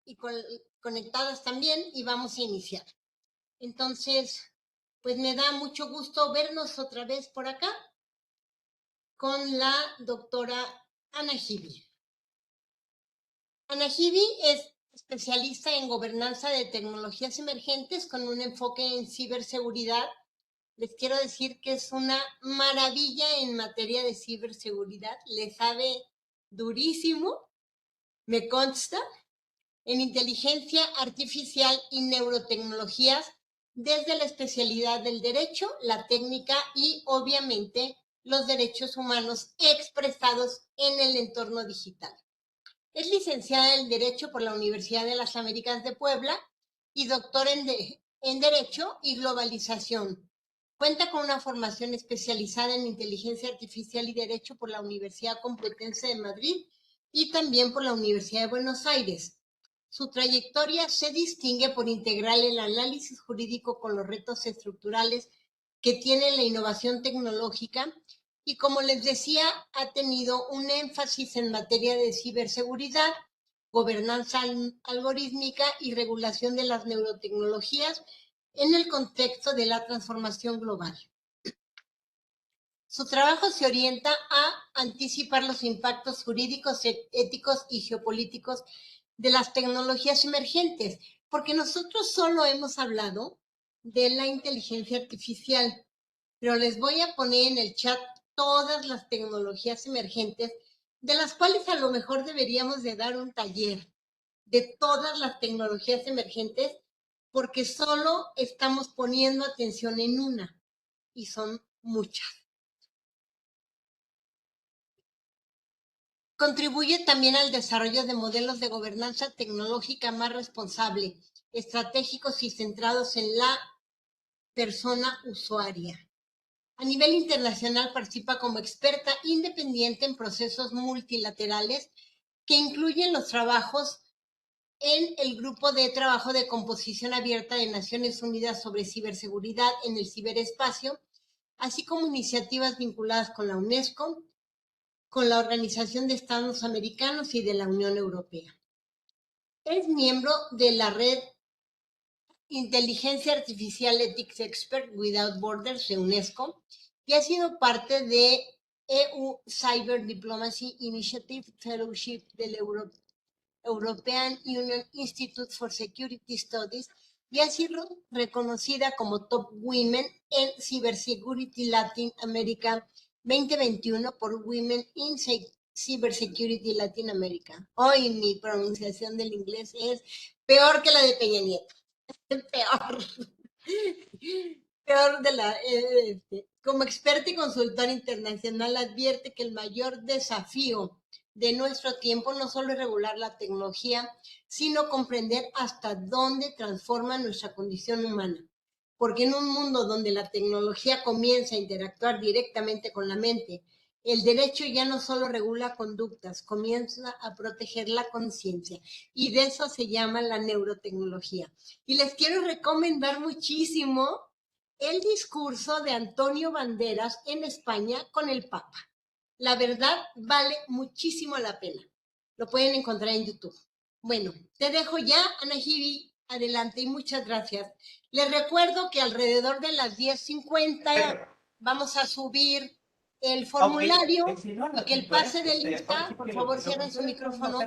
y conectadas también, y vamos a iniciar. Entonces, pues me da mucho gusto vernos otra vez por acá con la doctora Ana Givi. Ana Givi es especialista en gobernanza de tecnologías emergentes con un enfoque en ciberseguridad. Les quiero decir que es una maravilla en materia de ciberseguridad, le sabe durísimo, me consta, en inteligencia artificial y neurotecnologías desde la especialidad del derecho, la técnica y obviamente los derechos humanos expresados en el entorno digital. Es licenciada en Derecho por la Universidad de las Américas de Puebla y doctora en Derecho y Globalización. Cuenta con una formación especializada en Inteligencia Artificial y Derecho por la Universidad Complutense de Madrid y también por la Universidad de Buenos Aires. Su trayectoria se distingue por integrar el análisis jurídico con los retos estructurales que tiene la innovación tecnológica y, como les decía, ha tenido un énfasis en materia de ciberseguridad, gobernanza algorítmica y regulación de las neurotecnologías en el contexto de la transformación global. Su trabajo se orienta a anticipar los impactos jurídicos, éticos y geopolíticos de las tecnologías emergentes, porque nosotros solo hemos hablado de la inteligencia artificial, pero les voy a poner en el chat todas las tecnologías emergentes, de las cuales a lo mejor deberíamos de dar un taller de todas las tecnologías emergentes, porque solo estamos poniendo atención en una, y son muchas. Contribuye también al desarrollo de modelos de gobernanza tecnológica más responsable, estratégicos y centrados en la persona usuaria. A nivel internacional participa como experta independiente en procesos multilaterales que incluyen los trabajos en el Grupo de Trabajo de Composición Abierta de Naciones Unidas sobre Ciberseguridad en el Ciberespacio, así como iniciativas vinculadas con la UNESCO, con la Organización de Estados Americanos y de la Unión Europea. Es miembro de la red Inteligencia Artificial Ethics Expert Without Borders de UNESCO y ha sido parte de EU Cyber Diplomacy Initiative Fellowship del European Union Institute for Security Studies y ha sido reconocida como Top Women en Cybersecurity Latin America 2021 por Women in Cybersecurity Latin America. Hoy mi pronunciación del inglés es peor que la de Peña Nieto. Peor. Peor de la... como experta y consultora internacional advierte que el mayor desafío de nuestro tiempo no solo es regular la tecnología, sino comprender hasta dónde transforma nuestra condición humana. Porque en un mundo donde la tecnología comienza a interactuar directamente con la mente, el derecho ya no solo regula conductas, comienza a proteger la conciencia. Y de eso se llama la neurotecnología. Y les quiero recomendar muchísimo el discurso de Antonio Banderas en España con el Papa. La verdad, vale muchísimo la pena. Lo pueden encontrar en YouTube. Bueno, te dejo ya, Ana Givi, adelante y muchas gracias. Les recuerdo que alrededor de las 10:50 vamos a subir el formulario y que el pase de lista, por favor cierren su micrófono,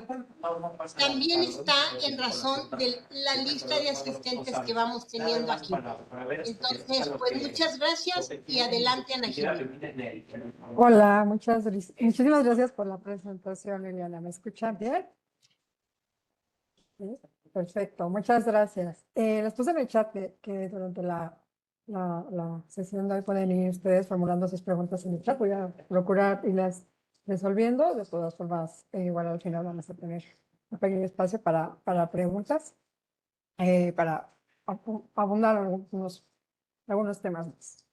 también está en razón de la lista de asistentes que vamos teniendo aquí. Entonces, pues muchas gracias y adelante, Ana Givi. Hola, muchísimas gracias por la presentación, Liliana. ¿Me escuchan bien? ¿Sí? Perfecto, muchas gracias. Les puse en el chat que durante la sesión de hoy pueden ir ustedes formulando sus preguntas en el chat. Voy a procurar irlas resolviendo. De todas formas, igual al final vamos a tener un pequeño espacio para preguntas, para abundar algunos temas más.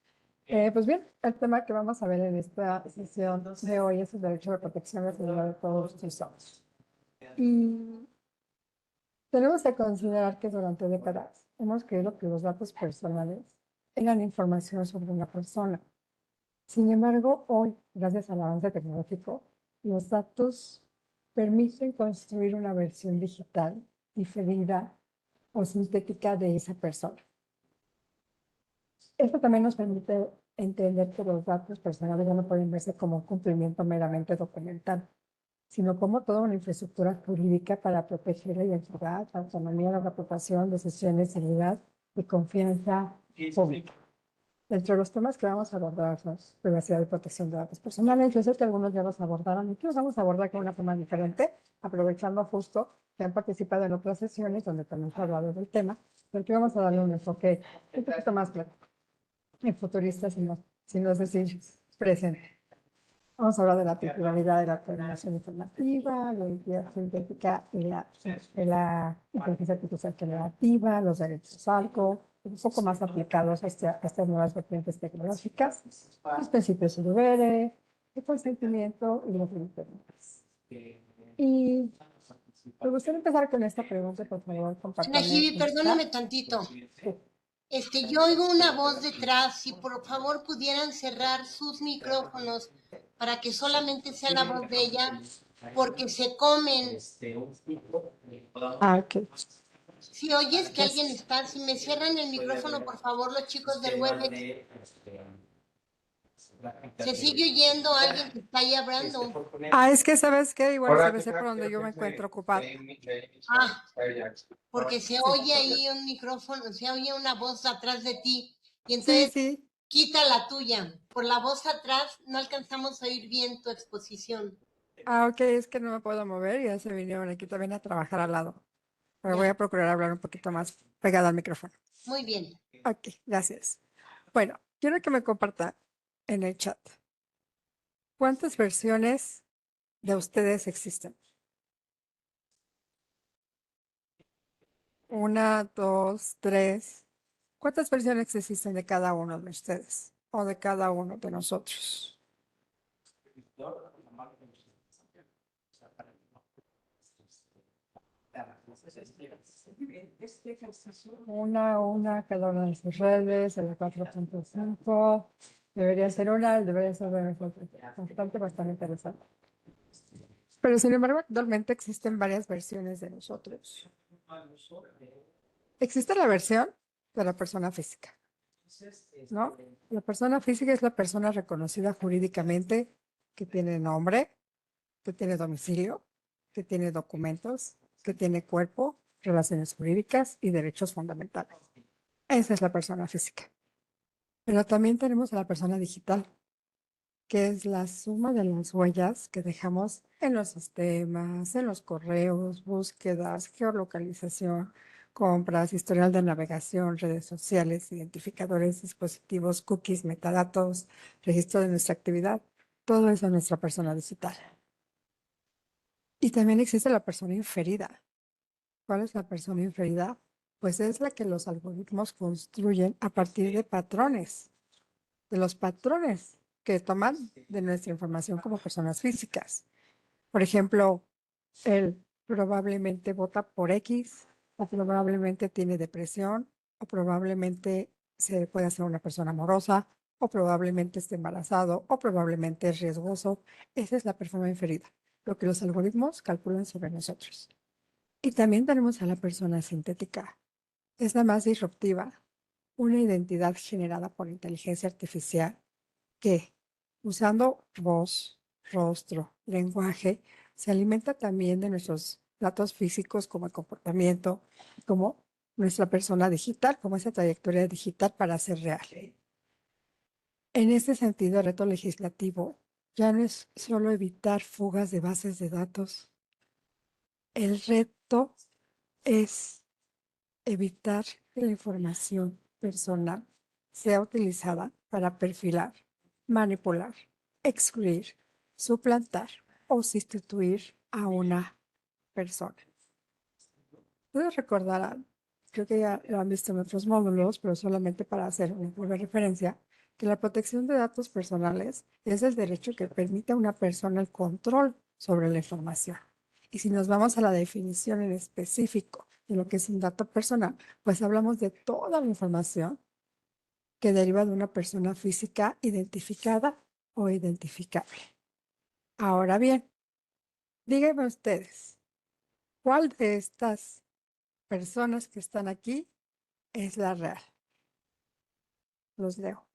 Pues bien, el tema que vamos a ver en esta sesión de hoy es el derecho de protección de seguridad de todos los ciudadanos. Y tenemos que considerar que durante décadas hemos creído que los datos personales eran información sobre una persona. Sin embargo, hoy, gracias al avance tecnológico, los datos permiten construir una versión digital diferida o sintética de esa persona. Esto también nos permite entender que los datos personales ya no pueden verse como un cumplimiento meramente documental, sino como toda una infraestructura jurídica para proteger la identidad, la autonomía, la reputación, decisiones, seguridad y confianza pública. Entre los temas que vamos a abordar son privacidad y protección de datos personales. Yo sé que algunos ya los abordaron, y que los vamos a abordar de una forma diferente, aprovechando justo que han participado en otras sesiones donde también se ha hablado del tema, pero aquí vamos a darle un enfoque un poquito más práctico y futurista, si no es decir presente. Vamos a hablar de la titularidad de la coordinación informativa, la identidad sintética y la inteligencia artificial generativa, los derechos algo, un poco más aplicados a estas nuevas vertientes tecnológicas, los principios UVR, el consentimiento y los límites. Y me gustaría empezar con esta pregunta, por favor, Ana Jibi, perdóname tantito. Yo oigo una voz detrás, si por favor pudieran cerrar sus micrófonos para que solamente sea la voz de ella, porque se comen. Ok. Si oyes que alguien está, si me cierran el micrófono, por favor, los chicos del Webex. Se sigue oyendo a alguien que está ahí hablando. Es que, ¿sabes qué? Igual debe ser por donde yo me encuentro ocupada. Porque se oye ahí un micrófono, se oye una voz atrás de ti. Y Sí, entonces sí. quita la tuya. Por la voz atrás no alcanzamos a oír bien tu exposición. Ok, es que no me puedo mover y ya se vinieron aquí también a trabajar al lado. Pero Ya. voy a procurar hablar un poquito más pegada al micrófono. Muy bien. Ok, gracias. Bueno, quiero que me comparta en el chat. ¿Cuántas versiones de ustedes existen? Una, dos, tres. ¿Cuántas versiones existen de cada uno de ustedes o de cada uno de nosotros? Una, cada una de sus redes, el 4.5. Debería ser una, debería ser bastante interesante. Pero sin embargo, actualmente existen varias versiones de nosotros. Existe la versión de la persona física, ¿no? La persona física es la persona reconocida jurídicamente que tiene nombre, que tiene domicilio, que tiene documentos, que tiene cuerpo, relaciones jurídicas y derechos fundamentales. Esa es la persona física. Pero también tenemos a la persona digital, que es la suma de las huellas que dejamos en los sistemas, en los correos, búsquedas, geolocalización, compras, historial de navegación, redes sociales, identificadores, dispositivos, cookies, metadatos, registro de nuestra actividad. Todo eso es nuestra persona digital. Y también existe la persona inferida. ¿Cuál es la persona inferida? Pues es la que los algoritmos construyen a partir de patrones, de los patrones que toman de nuestra información como personas físicas. Por ejemplo, él probablemente vota por X, o probablemente tiene depresión, o probablemente se puede ser una persona amorosa, o probablemente esté embarazado, o probablemente es riesgoso. Esa es la persona inferida, lo que los algoritmos calculan sobre nosotros. Y también tenemos a la persona sintética. Es la más disruptiva, una identidad generada por inteligencia artificial que, usando voz, rostro, lenguaje, se alimenta también de nuestros datos físicos como el comportamiento, como nuestra persona digital, como esa trayectoria digital para ser real. En este sentido, el reto legislativo ya no es solo evitar fugas de bases de datos. El reto es evitar que la información personal sea utilizada para perfilar, manipular, excluir, suplantar o sustituir a una persona. Ustedes recordarán, creo que ya lo han visto en otros módulos, pero solamente para hacer una breve referencia, que la protección de datos personales es el derecho que permite a una persona el control sobre la información. Y si nos vamos a la definición en específico de lo que es un dato personal, pues hablamos de toda la información que deriva de una persona física identificada o identificable. Ahora bien, díganme ustedes, ¿cuál de estas personas que están aquí es la real? Los leo.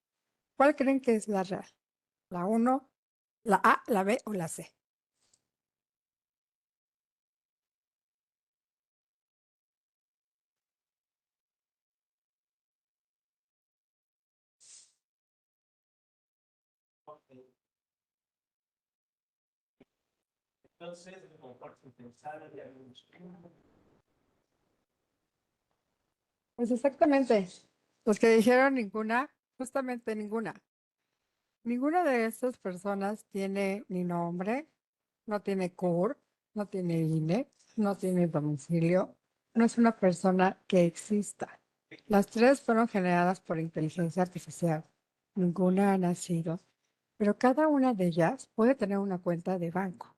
¿Cuál creen que es la real? ¿La 1, la A, la B o la C? Pues exactamente. Los que dijeron ninguna, justamente ninguna. Ninguna de estas personas tiene ni nombre, no tiene CUR, no tiene INE, no tiene domicilio, no es una persona que exista. Las tres fueron generadas por inteligencia artificial. Ninguna ha nacido, pero cada una de ellas puede tener una cuenta de banco.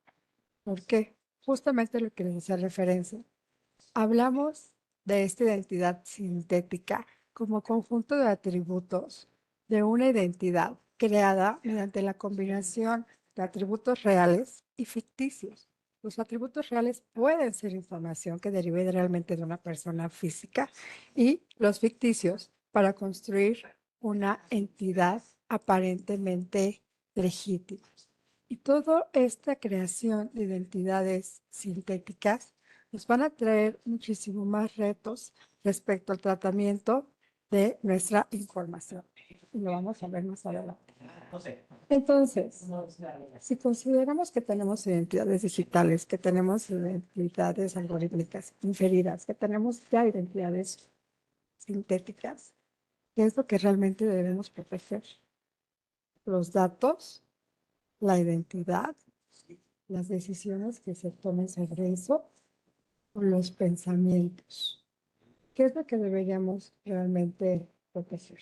¿Por qué? Justamente lo que les hacía referencia. Hablamos de esta identidad sintética como conjunto de atributos de una identidad creada mediante la combinación de atributos reales y ficticios. Los atributos reales pueden ser información que derive realmente de una persona física y los ficticios para construir una entidad aparentemente legítima. Y toda esta creación de identidades sintéticas nos van a traer muchísimo más retos respecto al tratamiento de nuestra información. Y lo vamos a ver más adelante. Entonces, si consideramos que tenemos identidades digitales, que tenemos identidades algorítmicas inferidas, que tenemos ya identidades sintéticas, ¿qué es lo que realmente debemos proteger? Los datos, la identidad, las decisiones que se tomen sobre eso, o los pensamientos. ¿Qué es lo que deberíamos realmente proteger?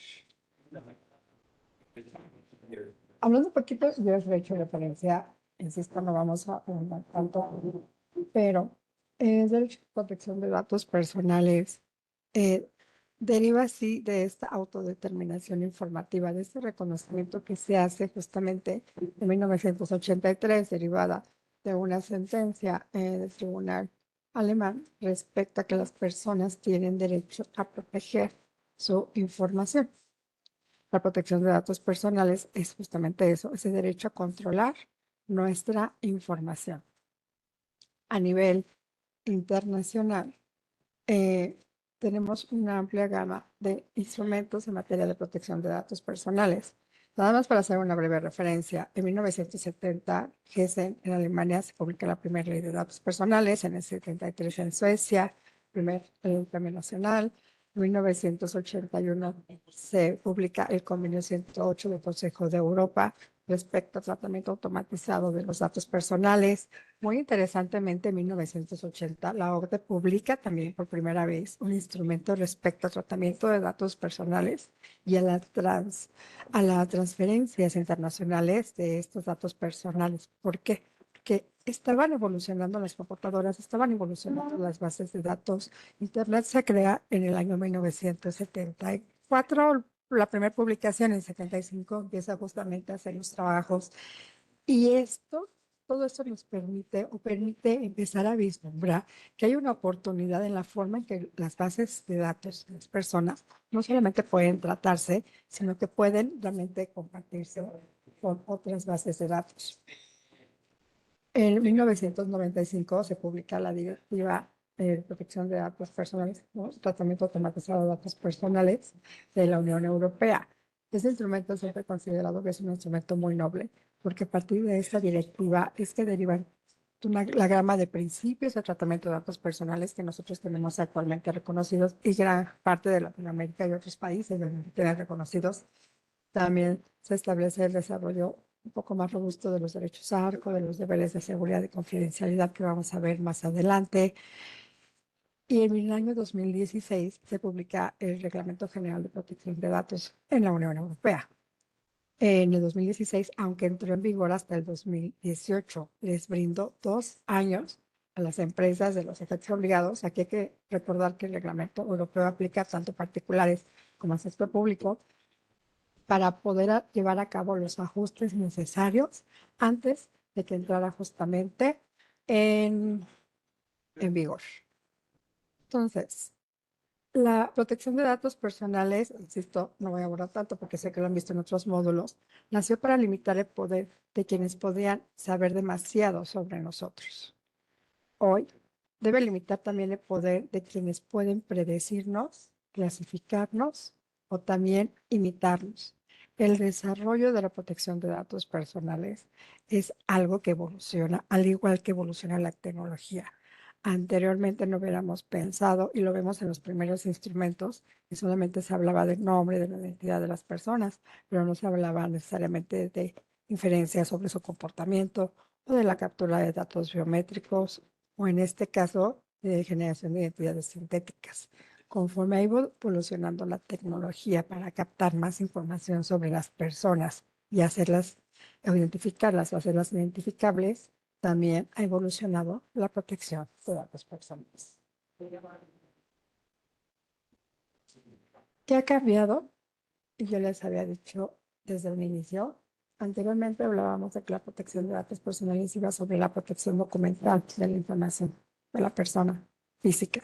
Hablando un poquito, yo les he hecho referencia, insisto, no vamos a hablar tanto, pero el derecho de protección de datos personales eh, deriva así de esta autodeterminación informativa, de este reconocimiento que se hace justamente en 1983, derivada de una sentencia del tribunal alemán respecto a que las personas tienen derecho a proteger su información. La protección de datos personales es justamente eso, ese derecho a controlar nuestra información. A nivel internacional, eh, tenemos una amplia gama de instrumentos en materia de protección de datos personales. Nada más para hacer una breve referencia, en 1970, Hessen, en Alemania, se publica la primera ley de datos personales, en el 73 en Suecia, primer Plan Nacional. En 1981 se publica el Convenio 108 del Consejo de Europa respecto al tratamiento automatizado de los datos personales. Muy interesantemente, en 1980, la OCDE publica también por primera vez un instrumento respecto al tratamiento de datos personales y a las transferencias internacionales de estos datos personales. ¿Por qué? Porque estaban evolucionando las computadoras, estaban evolucionando las bases de datos. Internet se crea en el año 1974. La primera publicación en 75 empieza justamente a hacer los trabajos y todo esto nos permite o permite empezar a vislumbrar que hay una oportunidad en la forma en que las bases de datos de las personas no solamente pueden tratarse, sino que pueden realmente compartirse con otras bases de datos. En 1995 se publica la Directiva de Protección de Datos Personales, ¿no? Tratamiento automatizado de datos personales de la Unión Europea. Este instrumento siempre considerado que es un instrumento muy noble, porque a partir de esta directiva es que derivan la gama de principios de tratamiento de datos personales que nosotros tenemos actualmente reconocidos y gran parte de Latinoamérica y otros países deben tener reconocidos. También se establece el desarrollo un poco más robusto de los derechos ARCO, de los deberes de seguridad y confidencialidad que vamos a ver más adelante. Y en el año 2016 se publica el Reglamento General de Protección de Datos en la Unión Europea. En el 2016, aunque entró en vigor hasta el 2018, les brindó 2 años a las empresas de los efectos obligados. Aquí hay que recordar que el reglamento europeo aplica tanto a particulares como al sector público para poder llevar a cabo los ajustes necesarios antes de que entrara justamente en vigor. Entonces, la protección de datos personales, insisto, no voy a abordar tanto porque sé que lo han visto en otros módulos, nació para limitar el poder de quienes podían saber demasiado sobre nosotros. Hoy debe limitar también el poder de quienes pueden predecirnos, clasificarnos o también imitarnos. El desarrollo de la protección de datos personales es algo que evoluciona, al igual que evoluciona la tecnología. Anteriormente no hubiéramos pensado, y lo vemos en los primeros instrumentos, que solamente se hablaba del nombre, de la identidad de las personas, pero no se hablaba necesariamente de inferencias sobre su comportamiento o de la captura de datos biométricos o en este caso de generación de identidades sintéticas. Conforme ha ido evolucionando la tecnología para captar más información sobre las personas y hacerlas, o identificarlas o hacerlas identificables, también ha evolucionado la protección de datos personales. ¿Qué ha cambiado? Y yo les había dicho desde un inicio, anteriormente hablábamos de que la protección de datos personales iba sobre la protección documental de la información de la persona física.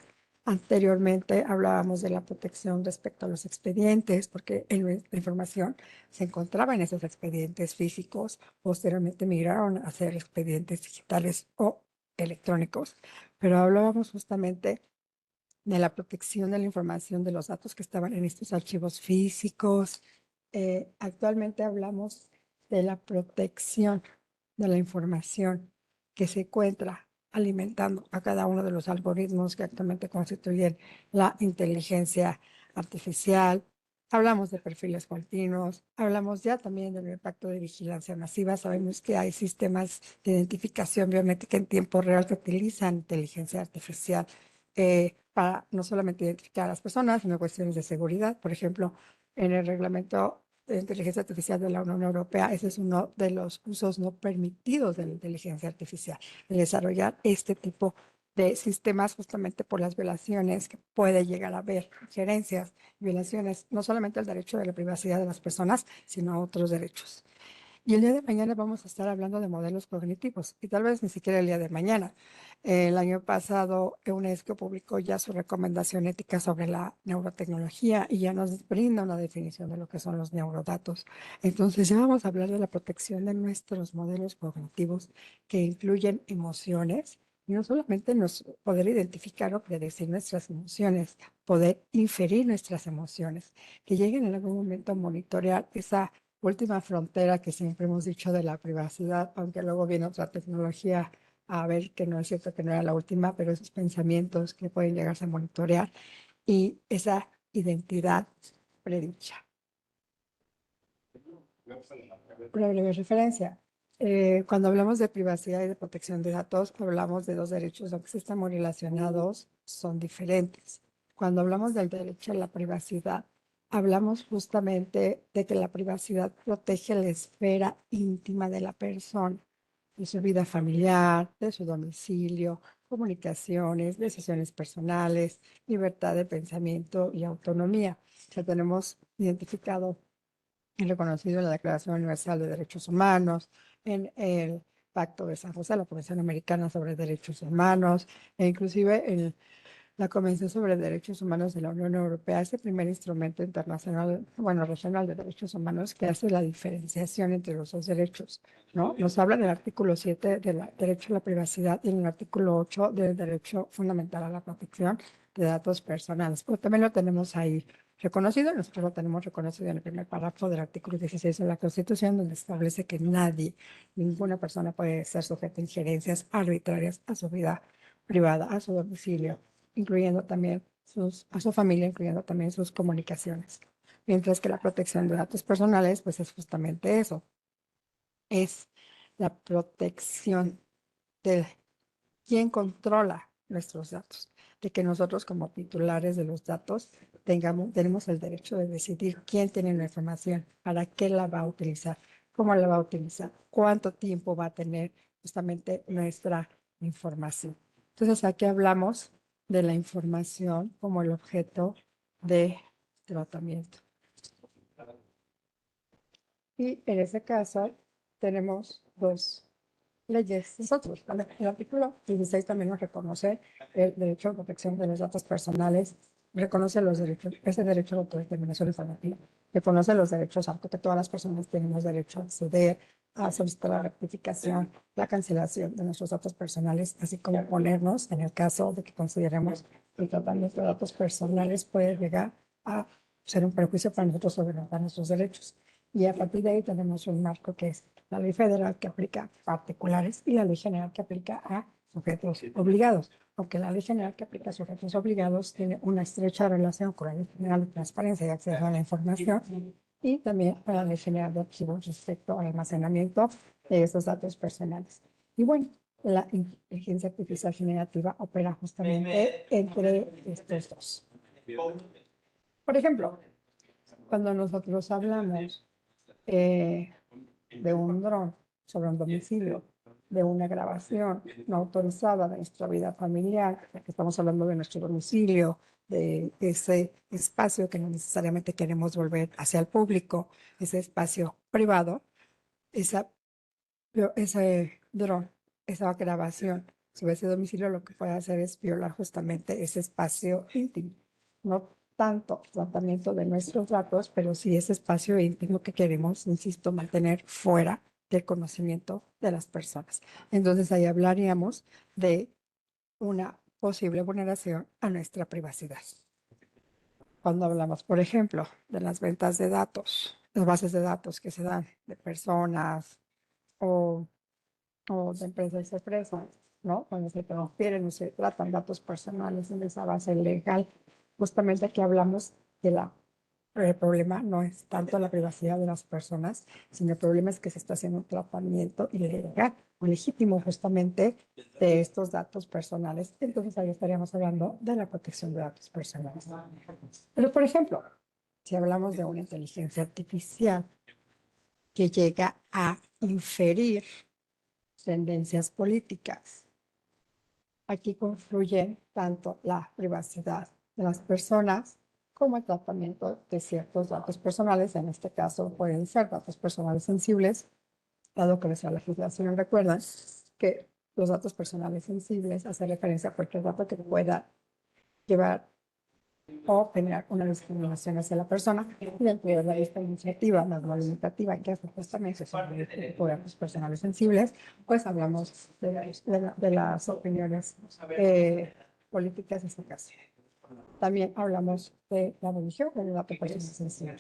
Anteriormente hablábamos de la protección respecto a los expedientes, porque la información se encontraba en esos expedientes físicos. Posteriormente migraron a ser expedientes digitales o electrónicos, pero hablábamos justamente de la protección de la información de los datos que estaban en estos archivos físicos. Actualmente hablamos de la protección de la información que se encuentra alimentando a cada uno de los algoritmos que actualmente constituyen la inteligencia artificial. Hablamos de perfiles continuos, hablamos ya también del impacto de vigilancia masiva. Sabemos que hay sistemas de identificación biométrica en tiempo real que utilizan inteligencia artificial para no solamente identificar a las personas, sino cuestiones de seguridad. Por ejemplo, en el reglamento de inteligencia artificial de la Unión Europea, ese es uno de los usos no permitidos de la inteligencia artificial, de desarrollar este tipo de sistemas justamente por las violaciones que puede llegar a haber, injerencias, violaciones, no solamente al derecho de la privacidad de las personas, sino a otros derechos. Y el día de mañana vamos a estar hablando de modelos cognitivos y tal vez ni siquiera el día de mañana. El año pasado, UNESCO publicó ya su recomendación ética sobre la neurotecnología y ya nos brinda una definición de lo que son los neurodatos. Entonces, ya vamos a hablar de la protección de nuestros modelos cognitivos que incluyen emociones y no solamente poder identificar o predecir nuestras emociones, poder inferir nuestras emociones, que lleguen en algún momento a monitorear esa última frontera que siempre hemos dicho de la privacidad, aunque luego viene otra tecnología a ver que no es cierto que no era la última, pero esos pensamientos que pueden llegarse a monitorear y esa identidad predicha. Una breve referencia. Cuando hablamos de privacidad y de protección de datos, hablamos de dos derechos, aunque sí están muy relacionados, son diferentes. Cuando hablamos del derecho a la privacidad, hablamos justamente de que la privacidad protege la esfera íntima de la persona, de su vida familiar, de su domicilio, comunicaciones, decisiones personales, libertad de pensamiento y autonomía. Ya tenemos identificado y reconocido en la Declaración Universal de Derechos Humanos, en el Pacto de San José, la Convención Americana sobre Derechos Humanos, e inclusive en la Convención sobre Derechos Humanos de la Unión Europea, es el primer instrumento internacional, bueno, regional de derechos humanos que hace la diferenciación entre los dos derechos, ¿no? Nos habla en el artículo 7 del derecho a la privacidad y en el artículo 8 del derecho fundamental a la protección de datos personales. Pero también lo tenemos ahí reconocido, nosotros lo tenemos reconocido en el primer párrafo del artículo 16 de la Constitución, donde establece que nadie, ninguna persona puede ser sujeta a injerencias arbitrarias a su vida privada, a su domicilio, incluyendo también a su familia, incluyendo también sus comunicaciones. Mientras que la protección de datos personales, pues es justamente eso, es la protección de quién controla nuestros datos, de que nosotros como titulares de los datos tenemos el derecho de decidir quién tiene la información, para qué la va a utilizar, cómo la va a utilizar, cuánto tiempo va a tener justamente nuestra información. Entonces aquí hablamos de la información como el objeto de tratamiento. Y en ese caso tenemos dos leyes. Nosotros, el artículo 16 también nos reconoce el derecho a protección de los datos personales, reconoce los derechos, ese derecho a la autodeterminación informativa, reconoce los derechos a que todas las personas tenemos derecho a acceder, a solicitar la rectificación, la cancelación de nuestros datos personales, así como ponernos en el caso de que consideremos que el tratamiento de datos personales puede llegar a ser un perjuicio para nosotros sobre nuestros derechos. Y a partir de ahí tenemos un marco que es la ley federal que aplica a particulares y la ley general que aplica a sujetos obligados. Aunque la ley general que aplica a sujetos obligados tiene una estrecha relación con la ley general de transparencia y acceso a la información y también a la ley general de archivos respecto al almacenamiento de esos datos personales. Y bueno, la inteligencia artificial generativa opera justamente entre estos dos. Por ejemplo, cuando nosotros hablamos de un dron sobre un domicilio, de una grabación no autorizada de nuestra vida familiar, que estamos hablando de nuestro domicilio, de ese espacio que no necesariamente queremos volver hacia el público, ese espacio privado, ese dron, esa grabación sobre ese domicilio lo que puede hacer es violar justamente ese espacio íntimo. No tanto tratamiento de nuestros datos, pero sí ese espacio íntimo que queremos, insisto, mantener fuera del conocimiento de las personas. Entonces ahí hablaríamos de una posible vulneración a nuestra privacidad. Cuando hablamos, por ejemplo, de las ventas de datos, las bases de datos que se dan de personas o de empresas a empresas, ¿no? Cuando se transfieren o se tratan datos personales en esa base legal, justamente aquí hablamos de el problema no es tanto la privacidad de las personas, sino el problema es que se está haciendo un tratamiento ilegal o legítimo justamente de estos datos personales. Entonces ahí estaríamos hablando de la protección de datos personales. Pero, por ejemplo, si hablamos de una inteligencia artificial que llega a inferir tendencias políticas. Aquí confluyen tanto la privacidad de las personas como el tratamiento de ciertos datos personales. En este caso pueden ser datos personales sensibles, dado que nuestra legislación recuerda que los datos personales sensibles hacen referencia a cualquier dato que pueda llevar o generar una discriminación hacia la persona. Y dentro de la lista iniciativa, más no limitativa, que hace justamente sobre este tipo de datos personales sensibles, pues hablamos de las opiniones políticas en este caso. También hablamos de la religión como dato personal sensible.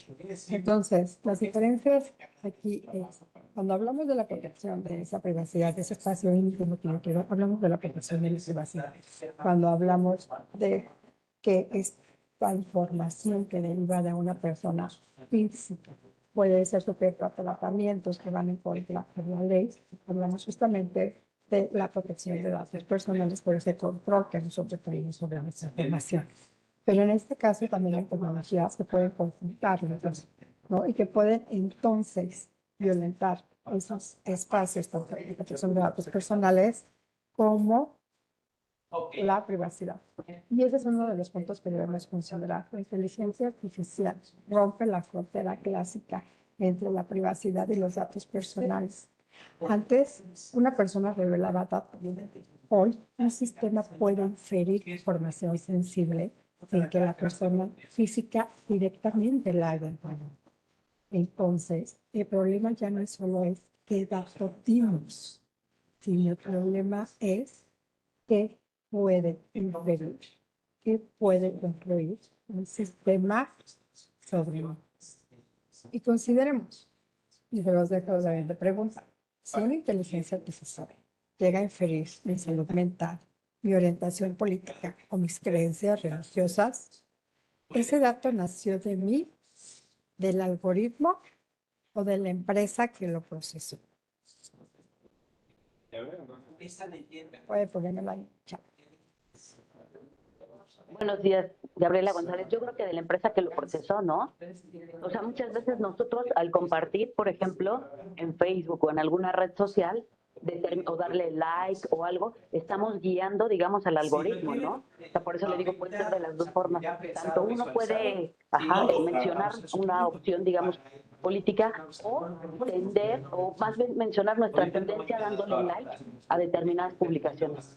Entonces, las diferencias aquí es, cuando hablamos de la protección de esa privacidad, de ese espacio íntimo que yo quiero, hablamos de la protección de la privacidad. Cuando hablamos de que esta información que deriva de una persona física puede ser sujeto a tratamientos que van en contra de la ley, hablamos justamente de la protección de datos personales por ese control que nosotros tenemos sobre nuestra información. Pero en este caso también hay tecnologías que pueden conjuntar, ¿no? Y que pueden entonces violentar esos espacios, tanto de protección de datos personales como la privacidad. Y ese es uno de los puntos que debemos considerar. La inteligencia artificial rompe la frontera clásica entre la privacidad y los datos personales. Antes, una persona revelaba datos. Hoy, un sistema puede inferir información sensible sin que la persona física directamente la haga. Entonces, el problema ya no solo es qué datos dimos, sino el problema es qué puede inferir, qué puede concluir un sistema sobre nosotros. Y consideremos, y se los dejo de preguntar, si una inteligencia artificial llega a inferir mi salud mental, mi orientación política o mis creencias religiosas, ¿ese dato nació de mí, del algoritmo o de la empresa que lo procesó? Puede ponérmelo ahí, chat. Buenos días, Gabriela González. Yo creo que de la empresa que lo procesó, ¿no? O sea, muchas veces nosotros al compartir, por ejemplo, en Facebook o en alguna red social, o darle like o algo, estamos guiando, digamos, al algoritmo, ¿no? O sea, por eso le digo, puede ser de las dos formas. Tanto uno puede mencionar una opción, digamos, política o tender, o más bien mencionar nuestra tendencia dándole like a determinadas publicaciones.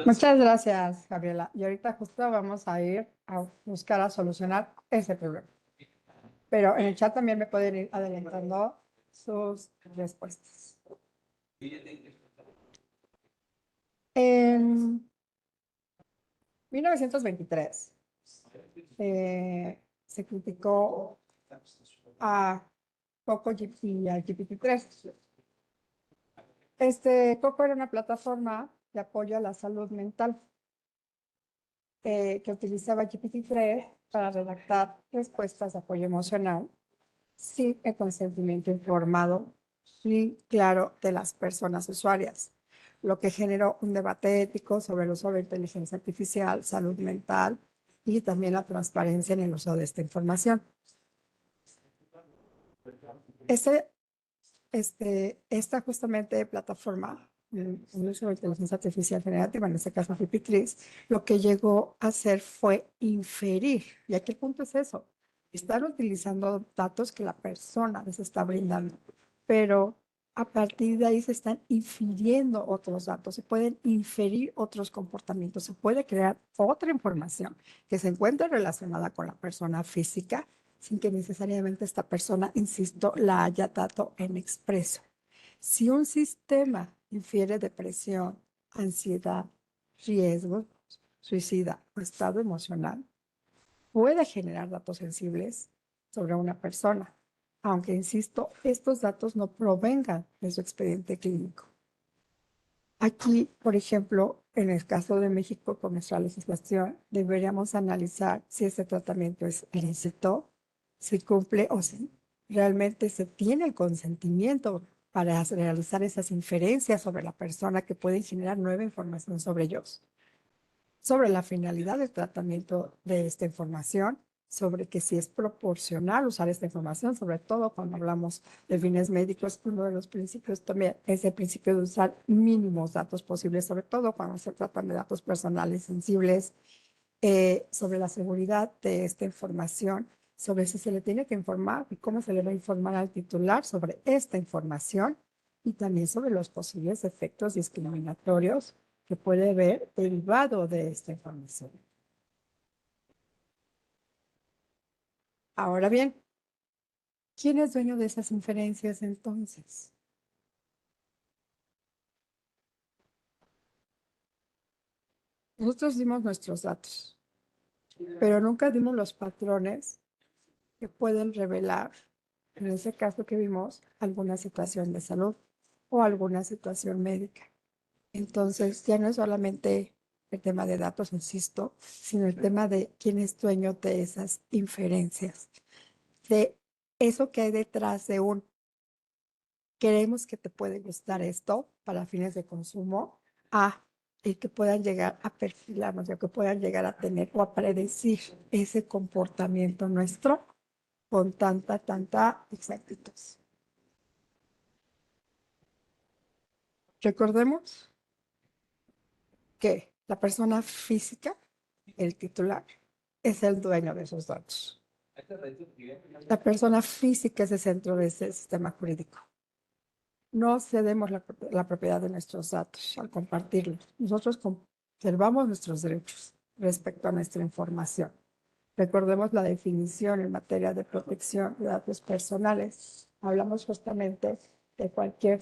Muchas gracias, Gabriela. Y ahorita justo vamos a ir a buscar a solucionar ese problema. Pero en el chat también me pueden ir adelantando sus respuestas. En 1923 se criticó a Coco y al GPT-3. Coco era una plataforma de apoyo a la salud mental que utilizaba GPT-3 para redactar respuestas de apoyo emocional sin el consentimiento informado y claro de las personas usuarias, lo que generó un debate ético sobre el uso de inteligencia artificial, salud mental y también la transparencia en el uso de esta información. Esta justamente plataforma, el uso de inteligencia artificial generativa, en este caso GPT-3, lo que llegó a hacer fue inferir. ¿Y a qué punto es eso? Están utilizando datos que la persona les está brindando, pero a partir de ahí se están infiriendo otros datos, se pueden inferir otros comportamientos, se puede crear otra información que se encuentre relacionada con la persona física, sin que necesariamente esta persona, insisto, la haya dado en expreso. Si un sistema infiere depresión, ansiedad, riesgo, suicida o estado emocional, puede generar datos sensibles sobre una persona, aunque, insisto, estos datos no provengan de su expediente clínico. Aquí, por ejemplo, en el caso de México, con nuestra legislación, deberíamos analizar si este tratamiento es ilícito, si cumple o si realmente se tiene el consentimiento para realizar esas inferencias sobre la persona que pueden generar nueva información sobre ellos, sobre la finalidad del tratamiento de esta información, sobre que si es proporcional usar esta información, sobre todo cuando hablamos de fines médicos, uno de los principios también es el principio de usar mínimos datos posibles, sobre todo cuando se tratan de datos personales sensibles, sobre la seguridad de esta información, sobre si se le tiene que informar y cómo se le va a informar al titular sobre esta información y también sobre los posibles efectos discriminatorios que puede haber derivado de esta información. Ahora bien, ¿quién es dueño de esas inferencias entonces? Nosotros dimos nuestros datos, pero nunca dimos los patrones que pueden revelar, en ese caso que vimos, alguna situación de salud o alguna situación médica. Entonces, ya no es solamente el tema de datos, insisto, sino el tema de quién es dueño de esas inferencias, de eso que hay detrás de un queremos que te puede gustar esto para fines de consumo, y que puedan llegar a perfilarnos, o que puedan llegar a tener o a predecir ese comportamiento nuestro con tanta exactitud. Recordemos que la persona física, el titular, es el dueño de esos datos. La persona física es el centro de ese sistema jurídico. No cedemos la propiedad de nuestros datos al compartirlos. Nosotros conservamos nuestros derechos respecto a nuestra información. Recordemos la definición en materia de protección de datos personales. Hablamos justamente de cualquier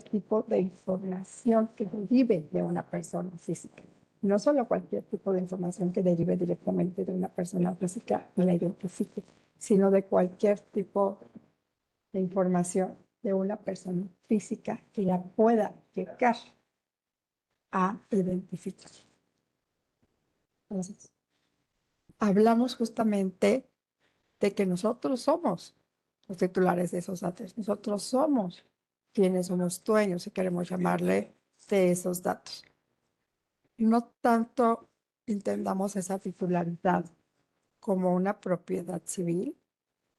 tipo de información que derive de una persona física. No solo cualquier tipo de información que derive directamente de una persona física y la identifique, sino de cualquier tipo de información de una persona física que la pueda llegar a identificar. Entonces, hablamos justamente de que nosotros somos los titulares de esos datos. Nosotros somos quienes somos dueños, si queremos llamarle, de esos datos. No tanto entendamos esa titularidad como una propiedad civil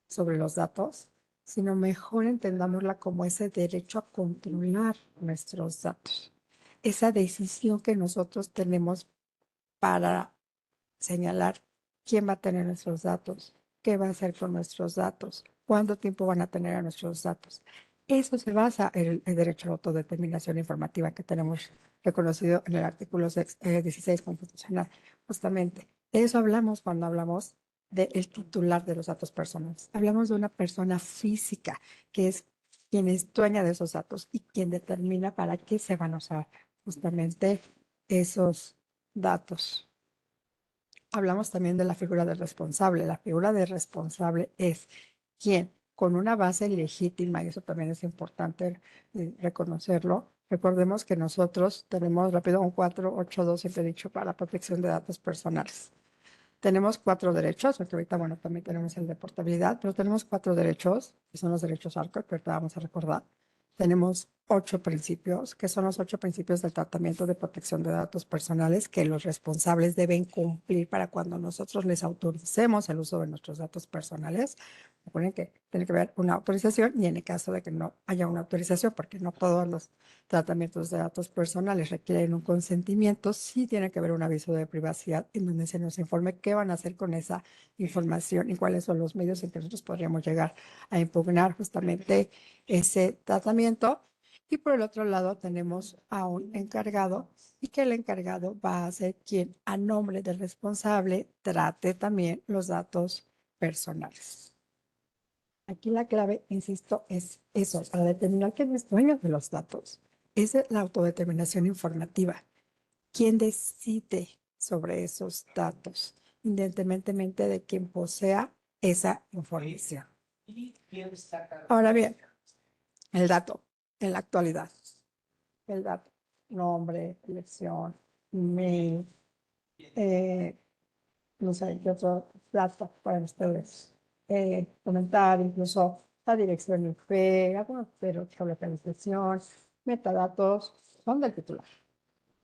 sobre los datos, sino mejor entendámosla como ese derecho a controlar nuestros datos, esa decisión que nosotros tenemos para señalar quién va a tener nuestros datos, qué va a hacer con nuestros datos, cuánto tiempo van a tener a nuestros datos. Eso se basa en el derecho a la autodeterminación informativa que tenemos reconocido en el artículo 16 constitucional. Justamente, de eso hablamos cuando hablamos del titular de los datos personales. Hablamos de una persona física que es quien es dueña de esos datos y quien determina para qué se van a usar justamente esos datos. Hablamos también de la figura del responsable. La figura del responsable es quien, con una base legítima, y eso también es importante reconocerlo. Recordemos que nosotros tenemos, rápido, un 482, siempre he dicho, para la protección de datos personales. Tenemos 4 derechos, porque ahorita, bueno, también tenemos el de portabilidad, pero tenemos 4 derechos, que son los derechos ARCO, que ahorita vamos a recordar. Tenemos 8 principios, que son los 8 principios del tratamiento de protección de datos personales que los responsables deben cumplir para cuando nosotros les autoricemos el uso de nuestros datos personales. Recuerden que tiene que haber una autorización y en el caso de que no haya una autorización, porque no todos los tratamientos de datos personales requieren un consentimiento, sí tiene que haber un aviso de privacidad en donde se nos informe qué van a hacer con esa información y cuáles son los medios en que nosotros podríamos llegar a impugnar justamente ese tratamiento. Y por el otro lado tenemos a un encargado y que el encargado va a ser quien a nombre del responsable trate también los datos personales. Aquí la clave, insisto, es eso, para determinar quién es dueño de los datos. Es la autodeterminación informativa. ¿Quién decide sobre esos datos, independientemente de quien posea esa información? Ahora bien, el dato en la actualidad, el dato, nombre, dirección, email, no sé qué otro dato para ustedes comentar, incluso la dirección IP, algunos derechos de localización, metadatos, son del titular,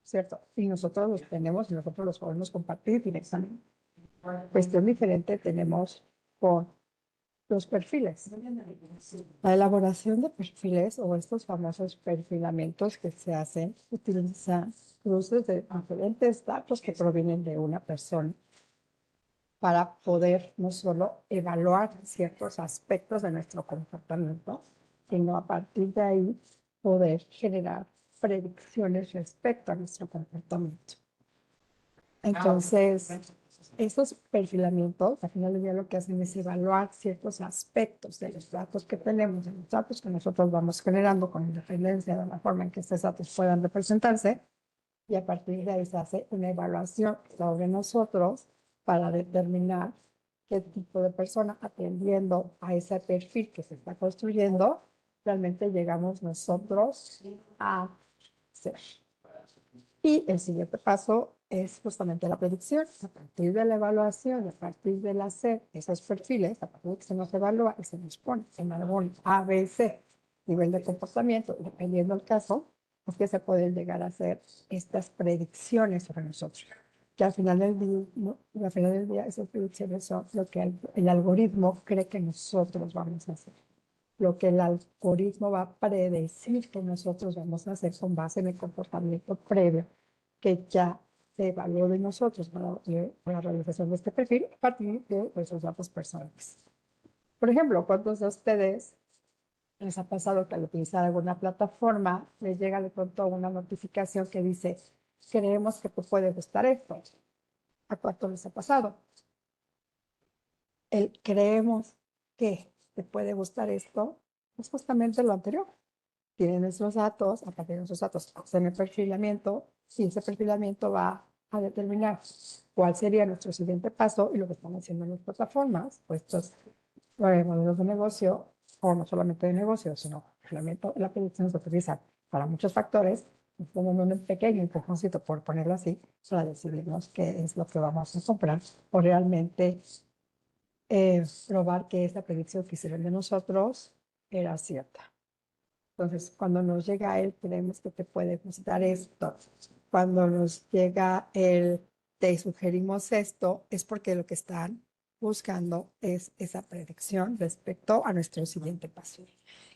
¿cierto? Y nosotros los tenemos y nosotros los podemos compartir directamente. Cuestión diferente tenemos con los perfiles. La elaboración de perfiles o estos famosos perfilamientos que se hacen utilizan cruces de diferentes datos que provienen de una persona para poder no solo evaluar ciertos aspectos de nuestro comportamiento, sino a partir de ahí poder generar predicciones respecto a nuestro comportamiento. Entonces, esos perfilamientos, al final del día lo que hacen es evaluar ciertos aspectos de los datos que tenemos, de los datos que nosotros vamos generando con independencia de la forma en que estos datos puedan representarse, y a partir de ahí se hace una evaluación sobre nosotros para determinar qué tipo de persona, atendiendo a ese perfil que se está construyendo, realmente llegamos nosotros a ser. Y el siguiente paso es justamente la predicción. A partir de la evaluación, a partir del hacer esos perfiles, a partir de que se nos evalúa y se nos pone en algún ABC, nivel de comportamiento, dependiendo del caso, es que se pueden llegar a hacer estas predicciones sobre nosotros. Que al final del día, ¿no? Al final del día esas predicciones son lo que el algoritmo cree que nosotros vamos a hacer. Lo que el algoritmo va a predecir que nosotros vamos a hacer con base en el comportamiento previo que ya se evaluó de nosotros para la realización de este perfil a partir de nuestros datos personales. Por ejemplo, ¿cuántos de ustedes les ha pasado que al utilizar alguna plataforma les llega de pronto una notificación que dice, creemos que te puede gustar esto? ¿A cuánto les ha pasado? El creemos que te puede gustar esto es justamente lo anterior. Tienen nuestros datos, a partir de nuestros datos hacen el perfilamiento y ese perfilamiento va a determinar cuál sería nuestro siguiente paso y lo que están haciendo en las plataformas, pues estos modelos de negocio, o no solamente de negocio, sino la predicción se utiliza para muchos factores, tomando un pequeño empujoncito, por ponerlo así, para decidirnos qué es lo que vamos a comprar o realmente probar que esta predicción que hicieron de nosotros era cierta. Entonces, cuando nos llega el creemos que te puede gustar esto, cuando nos llega el te sugerimos esto, es porque lo que están buscando es esa predicción respecto a nuestro siguiente paso.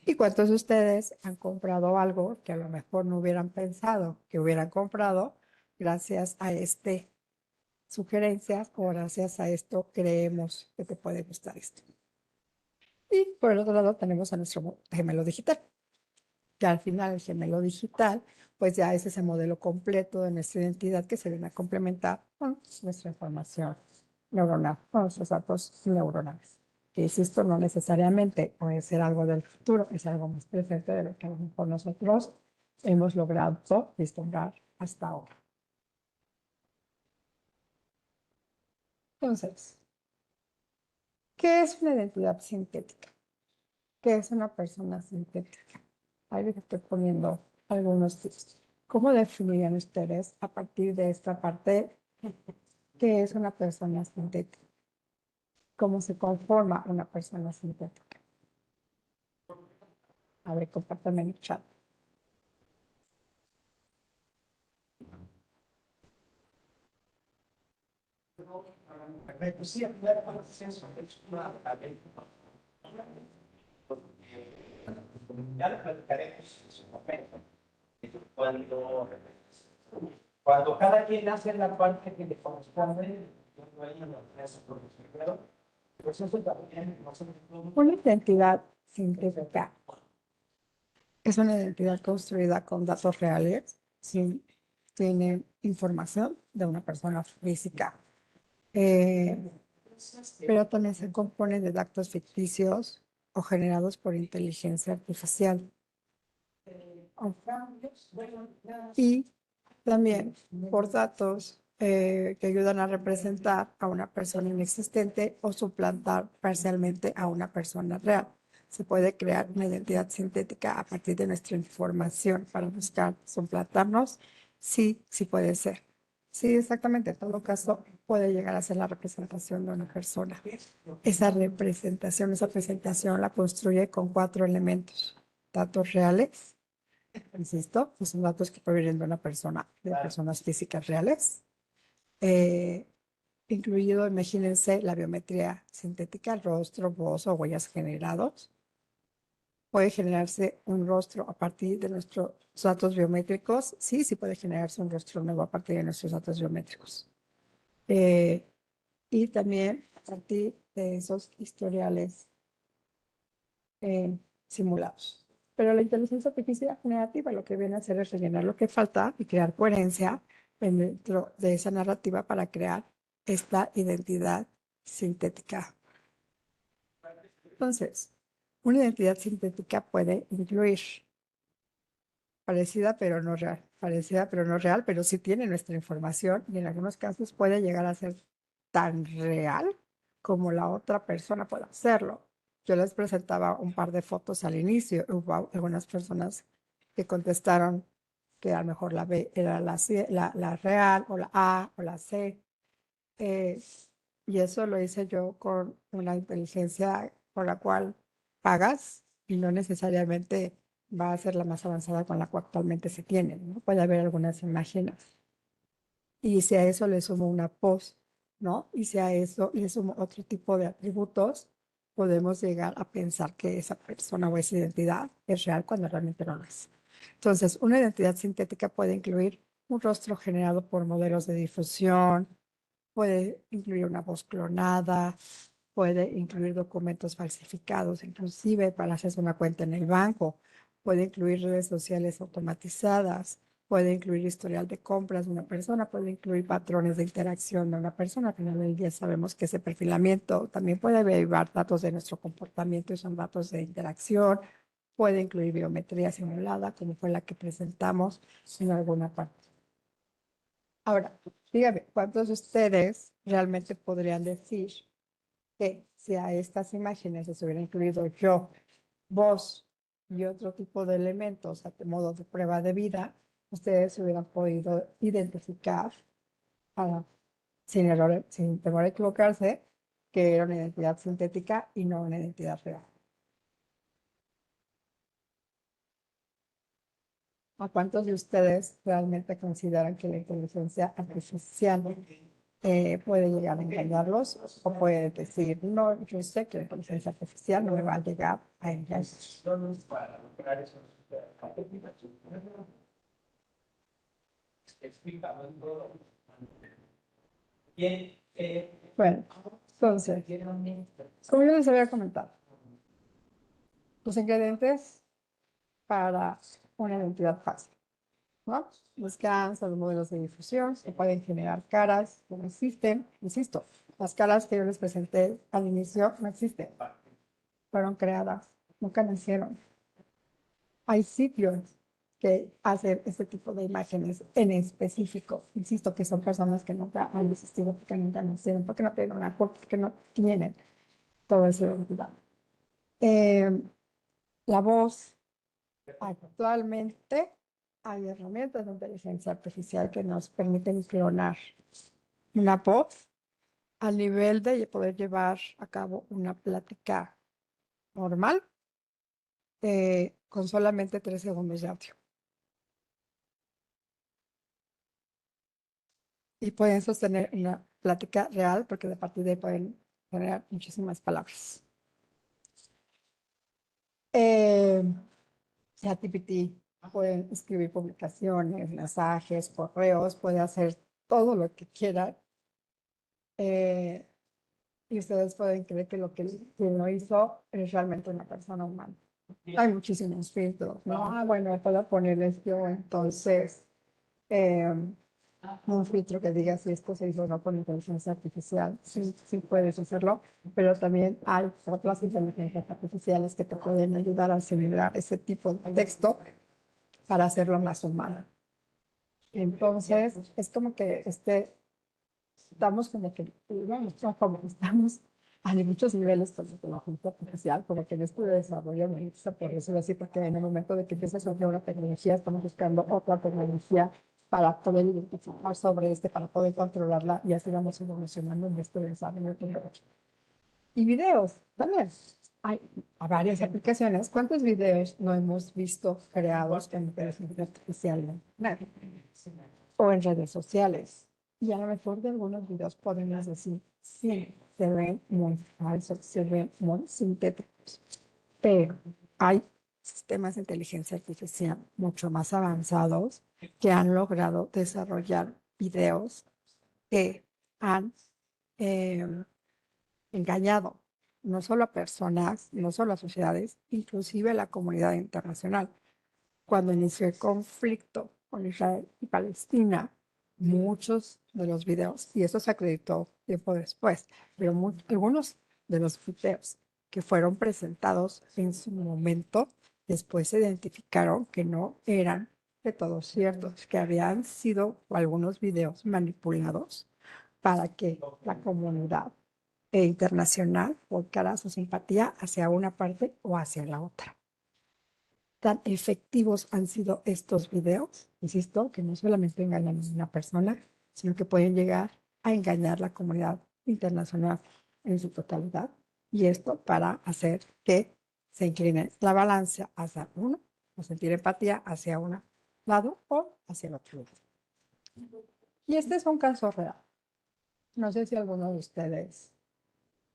¿Y cuántos de ustedes han comprado algo que a lo mejor no hubieran pensado que hubieran comprado gracias a este sugerencias o gracias a esto creemos que te puede gustar esto. Y por el otro lado tenemos a nuestro gemelo digital, que al final el gemelo digital pues ya es ese modelo completo de nuestra identidad que se viene a complementar con nuestra información neuronal, con nuestros datos neuronales. Que insisto, no necesariamente puede ser algo del futuro, es algo más presente de lo que a lo mejor nosotros hemos logrado vislumbrar hasta ahora. Entonces, ¿qué es una identidad sintética? ¿Qué es una persona sintética? Ahí les estoy poniendo algunos tips. ¿Cómo definirían ustedes a partir de esta parte qué es una persona sintética? ¿Cómo se conforma una persona sintética? A ver, compártanme en el chat. Ya lo platicaremos en su momento. Cuando cada quien hace la parte que le corresponde, pues eso también Una identidad sintética es una identidad construida con datos reales, tiene información de una persona física, pero también se compone de datos ficticios o generados por inteligencia artificial. Y también por datos que ayudan a representar a una persona inexistente o suplantar parcialmente a una persona real. Se puede crear una identidad sintética a partir de nuestra información para buscar suplantarnos. Sí, sí puede ser. Sí, exactamente. En todo caso, puede llegar a ser la representación de una persona. Esa presentación la construye con 4 elementos. Datos reales, insisto, pues son datos que provienen de una persona, de personas físicas reales. Incluido, imagínense, la biometría sintética, rostro, voz o huellas generados. Puede generarse un rostro a partir de nuestros datos biométricos. Sí, sí puede generarse un rostro nuevo a partir de nuestros datos biométricos. Y también a partir de esos historiales simulados. Pero la inteligencia artificial generativa lo que viene a hacer es rellenar lo que falta y crear coherencia dentro de esa narrativa para crear esta identidad sintética. Entonces, una identidad sintética puede incluir parecida pero no real, parecida pero no real, pero sí tiene nuestra información y en algunos casos puede llegar a ser tan real como la otra persona puede hacerlo. Yo les presentaba un par de fotos al inicio, hubo algunas personas que contestaron que a lo mejor la B era la real o la A o la C. Y eso lo hice yo con una inteligencia por la cual pagas y no necesariamente va a ser la más avanzada con la cual actualmente se tiene, ¿no? Puede haber algunas imágenes. Y si a eso le sumo una post, ¿no? Y si a eso le sumo otro tipo de atributos, podemos llegar a pensar que esa persona o esa identidad es real cuando realmente no lo es. Entonces, una identidad sintética puede incluir un rostro generado por modelos de difusión, puede incluir una voz clonada, puede incluir documentos falsificados, inclusive para hacerse una cuenta en el banco, puede incluir redes sociales automatizadas, puede incluir historial de compras de una persona, puede incluir patrones de interacción de una persona. Al final del día sabemos que ese perfilamiento también puede derivar datos de nuestro comportamiento y son datos de interacción, puede incluir biometría simulada, como fue la que presentamos en alguna parte. Ahora, dígame, ¿cuántos de ustedes realmente podrían decir que si a estas imágenes les hubiera incluido yo, voz y otro tipo de elementos a modo de prueba de vida, ustedes hubieran podido identificar, sin error, sin temor a equivocarse, que era una identidad sintética y no una identidad real? ¿A cuántos de ustedes realmente consideran que la inteligencia artificial puede llegar a engañarlos o puede decir, no, yo sé que la inteligencia artificial no me va a llegar a engañar? Bien, Bueno, entonces, como yo les había comentado, los ingredientes para una identidad fácil, ¿no? Los GANs, los modelos de difusión, se pueden generar caras que no existen. Insisto, las caras que yo les presenté al inicio no existen. Fueron creadas, nunca nacieron. Hay sitios que hacen este tipo de imágenes en específico. Insisto que son personas que nunca han existido, porque nunca nacieron, porque no tienen una culpa, porque no tienen todo esa identidad. La voz, actualmente hay herramientas de inteligencia artificial que nos permiten clonar una voz al nivel de poder llevar a cabo una plática normal con solamente 3 segundos de audio. Y pueden sostener una plática real porque de partir de ahí pueden generar muchísimas palabras. ChatGPT pueden escribir publicaciones, mensajes, correos, puede hacer todo lo que quieran. Y ustedes pueden creer que quien lo hizo es realmente una persona humana. Hay muchísimos filtros, ¿no? Bueno, puedo ponerles yo entonces un filtro que diga si esto se hizo o no con inteligencia artificial. Sí, sí puedes hacerlo, pero también hay otras inteligencias artificiales que te pueden ayudar a generar ese tipo de texto para hacerlo más humano. Entonces, es como que estamos como que, digamos, no como estamos a muchos niveles con la inteligencia artificial, como que en este desarrollo me gusta por decirlo así, porque en el momento de que empieza a surgir una tecnología, estamos buscando otra tecnología para poder identificar sobre para poder controlarla y así vamos evolucionando en este desarrollo tecnológico. Y videos también. Hay varias aplicaciones. ¿Cuántos videos no hemos visto creados con inteligencia artificial? O en redes sociales? Y a lo mejor de algunos videos podemos decir, sí, se ven muy falsos, se ven muy sintéticos, pero hay sistemas de inteligencia artificial mucho más avanzados que han logrado desarrollar videos que han eh, engañado no solo a personas, no solo a sociedades, inclusive a la comunidad internacional. Cuando inició el conflicto con Israel y Palestina, muchos de los videos, y eso se acreditó tiempo después, pero algunos de los videos que fueron presentados en su momento, después se identificaron que no eran de todos ciertos, que habían sido algunos videos manipulados para que la comunidad internacional volcara su simpatía hacia una parte o hacia la otra. Tan efectivos han sido estos videos, insisto, que no solamente engañan a una persona, sino que pueden llegar a engañar la comunidad internacional en su totalidad. Y esto para hacer que se incline la balanza hacia uno, o sentir empatía hacia un lado o hacia el otro lado. Y este es un caso real. No sé si alguno de ustedes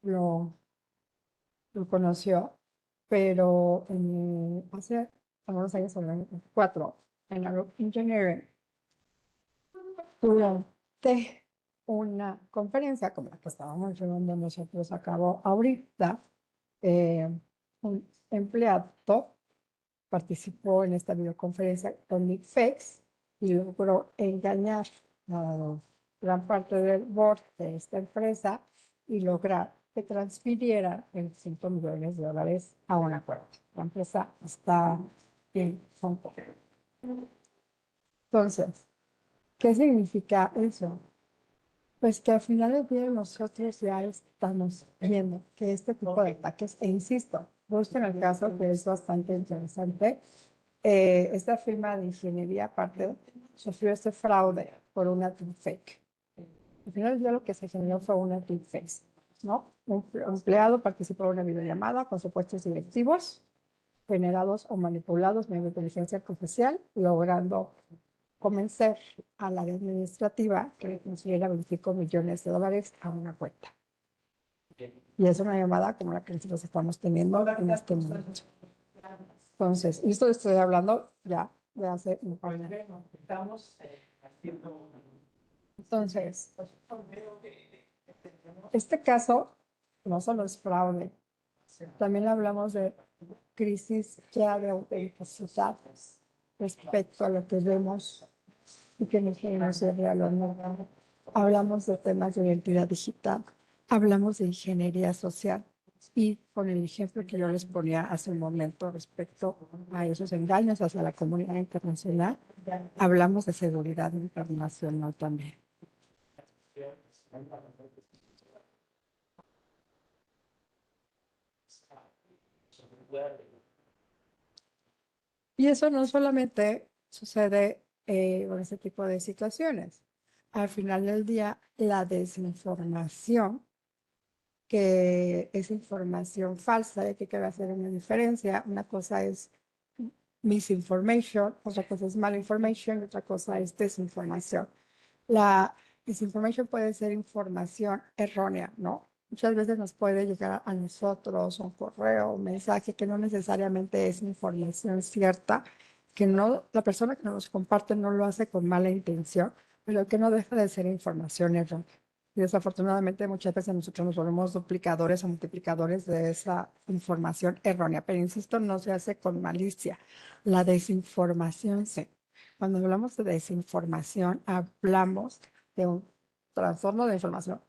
lo conoció, pero hace algunos años, en 4, en la Engineering, durante una conferencia como la que estábamos llevando nosotros a cabo ahorita, un empleado participó en esta videoconferencia con deepfakes y logró engañar a gran parte del board de esta empresa y lograr que transfirieran $25 millones a una cuenta. La empresa está en Hong Kong. Entonces, ¿qué significa eso? Pues que al final del día nosotros ya estamos viendo que este tipo de ataques, e insisto, busquen el caso que es bastante interesante. Esta firma de ingeniería aparte sufrió este fraude por una deepfake. Al final del día lo que se generó fue una deepfake, ¿no? Un empleado participó en una videollamada con supuestos directivos generados o manipulados mediante inteligencia artificial, logrando convencer a la administrativa que le consiguiera $25 millones a una cuenta. Y es una llamada como la que nosotros estamos teniendo en este momento. Entonces, esto estoy hablando ya de hace un par de años. estamos haciendo Entonces, este caso no solo es fraude, también hablamos de crisis ya de autenticidad respecto a lo que vemos y que no queremos ser real o no. Hablamos de temas de identidad digital, hablamos de ingeniería social y con el ejemplo que yo les ponía hace un momento respecto a esos engaños hacia la comunidad internacional, hablamos de seguridad internacional también. Y eso no solamente sucede con este tipo de situaciones. Al final del día, la desinformación, que es información falsa, y que quiero hacer una diferencia. Una cosa es misinformation, otra cosa es malinformation, otra cosa es desinformación. La desinformation puede ser información errónea, ¿no? Muchas veces nos puede llegar a nosotros un correo, un mensaje que no necesariamente es información cierta, que no, la persona que nos comparte no lo hace con mala intención, pero que no deja de ser información errónea. Y desafortunadamente muchas veces nosotros nos volvemos duplicadores o multiplicadores de esa información errónea, pero insisto, no se hace con malicia. La desinformación sí. Cuando hablamos de desinformación, hablamos de un trastorno de información,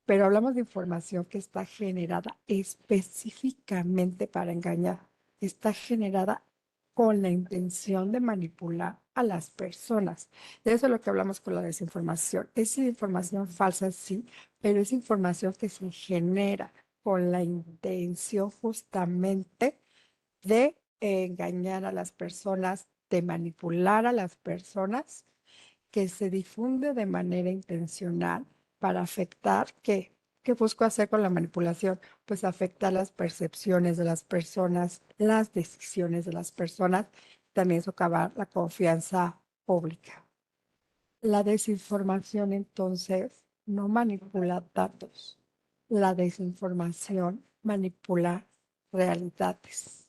pero hablamos de información que está generada específicamente para engañar, está generada con la intención de manipular a las personas. De eso es lo que hablamos con la desinformación. Es información falsa, sí, pero es información que se genera con la intención justamente de engañar a las personas, de manipular a las personas, que se difunde de manera intencional para afectar ¿qué? ¿Qué busco hacer con la manipulación? Pues afectar las percepciones de las personas, las decisiones de las personas, también socavar la confianza pública. La desinformación entonces no manipula datos. La desinformación manipula realidades.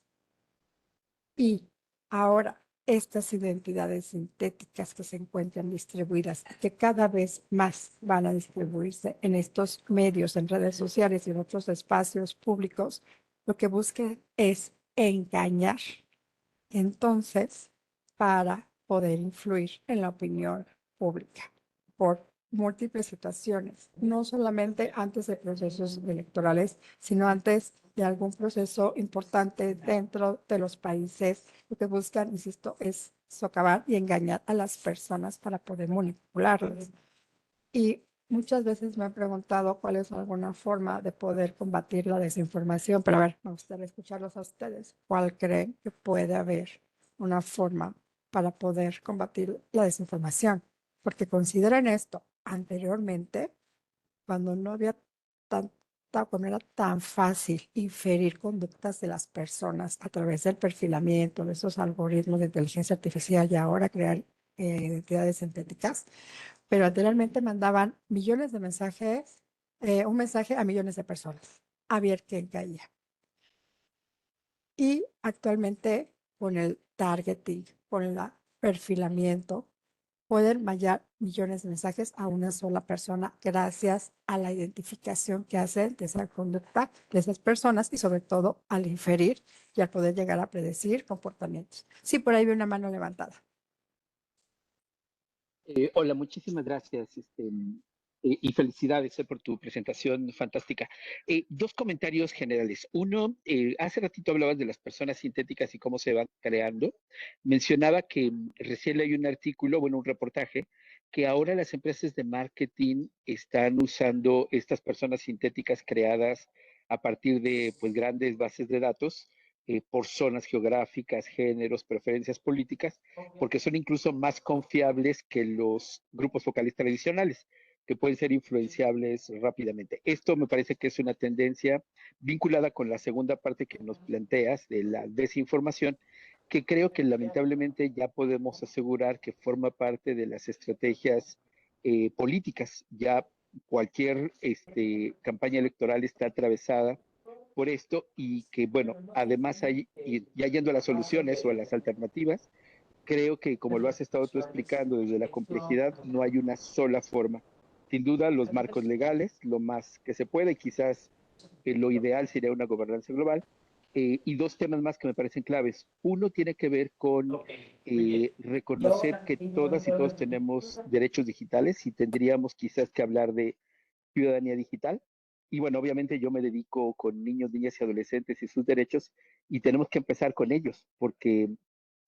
Y ahora, estas identidades sintéticas que se encuentran distribuidas, que cada vez más van a distribuirse en estos medios, en redes sociales y en otros espacios públicos, lo que buscan es engañar. Entonces, para poder influir en la opinión pública por múltiples situaciones, no solamente antes de procesos electorales, sino antes de algún proceso importante dentro de los países. Lo que buscan, insisto, es socavar y engañar a las personas para poder manipularlas. Y muchas veces me han preguntado cuál es alguna forma de poder combatir la desinformación, pero a ver, me gustaría escucharlos a ustedes. ¿Cuál creen que puede haber una forma para poder combatir la desinformación? Porque consideren esto, anteriormente, cuando no había tanta, cuando era tan fácil inferir conductas de las personas a través del perfilamiento de esos algoritmos de inteligencia artificial y ahora crear identidades sintéticas, pero anteriormente mandaban millones de mensajes, un mensaje a millones de personas, a ver quién caía. Y actualmente con el targeting, con el perfilamiento, pueden mandar millones de mensajes a una sola persona gracias a la identificación que hacen de esa conducta de esas personas y sobre todo al inferir y al poder llegar a predecir comportamientos. Sí, por ahí vi una mano levantada. Hola, muchísimas gracias y felicidades por tu presentación fantástica. Dos comentarios generales. Uno, hace ratito hablabas de las personas sintéticas y cómo se van creando. Mencionaba que recién leí un artículo, bueno, un reportaje, que ahora las empresas de marketing están usando estas personas sintéticas creadas a partir de pues, grandes bases de datos por zonas geográficas, géneros, preferencias políticas, porque son incluso más confiables que los grupos focales tradicionales, que pueden ser influenciables rápidamente. Esto me parece que es una tendencia vinculada con la segunda parte que nos planteas de la desinformación, que creo que lamentablemente ya podemos asegurar que forma parte de las estrategias políticas. Ya cualquier campaña electoral está atravesada por esto y que, bueno, además hay, y ya yendo a las soluciones o a las alternativas, creo que como lo has estado tú explicando desde la complejidad, no hay una sola forma. Sin duda, los marcos legales, lo más que se puede, quizás lo ideal sería una gobernanza global. Y dos temas más que me parecen claves. Uno tiene que ver con reconocer que todas y todos tenemos derechos digitales y tendríamos quizás que hablar de ciudadanía digital. Y bueno, obviamente yo me dedico con niños, niñas y adolescentes y sus derechos y tenemos que empezar con ellos porque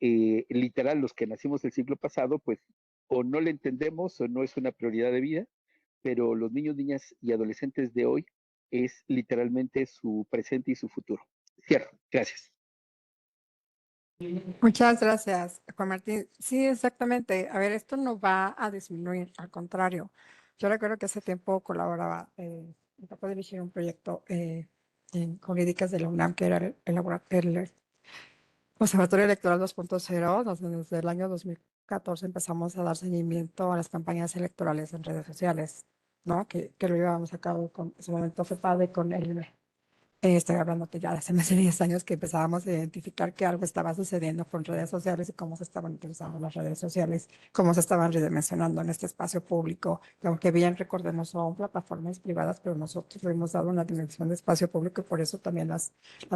literal los que nacimos el siglo pasado, pues o no le entendemos o no es una prioridad de vida, pero los niños, niñas y adolescentes de hoy es literalmente su presente y su futuro. Cierro. Gracias. Muchas gracias, Juan Martín. Sí, exactamente. A ver, esto no va a disminuir, al contrario. Yo recuerdo que hace tiempo colaboraba, me tocó dirigir un proyecto en jurídicas de la UNAM, que era el Observatorio Electoral 2.0, donde desde el año 2014 empezamos a dar seguimiento a las campañas electorales en redes sociales, ¿no? Que lo llevábamos a cabo con, en su momento fue padre con el estoy hablando que ya hace más de 10 años que empezábamos a identificar que algo estaba sucediendo con redes sociales y cómo se estaban utilizando las redes sociales, cómo se estaban redimensionando en este espacio público. Que aunque bien recordemos son plataformas privadas, pero nosotros le hemos dado una dimensión de espacio público y por eso también las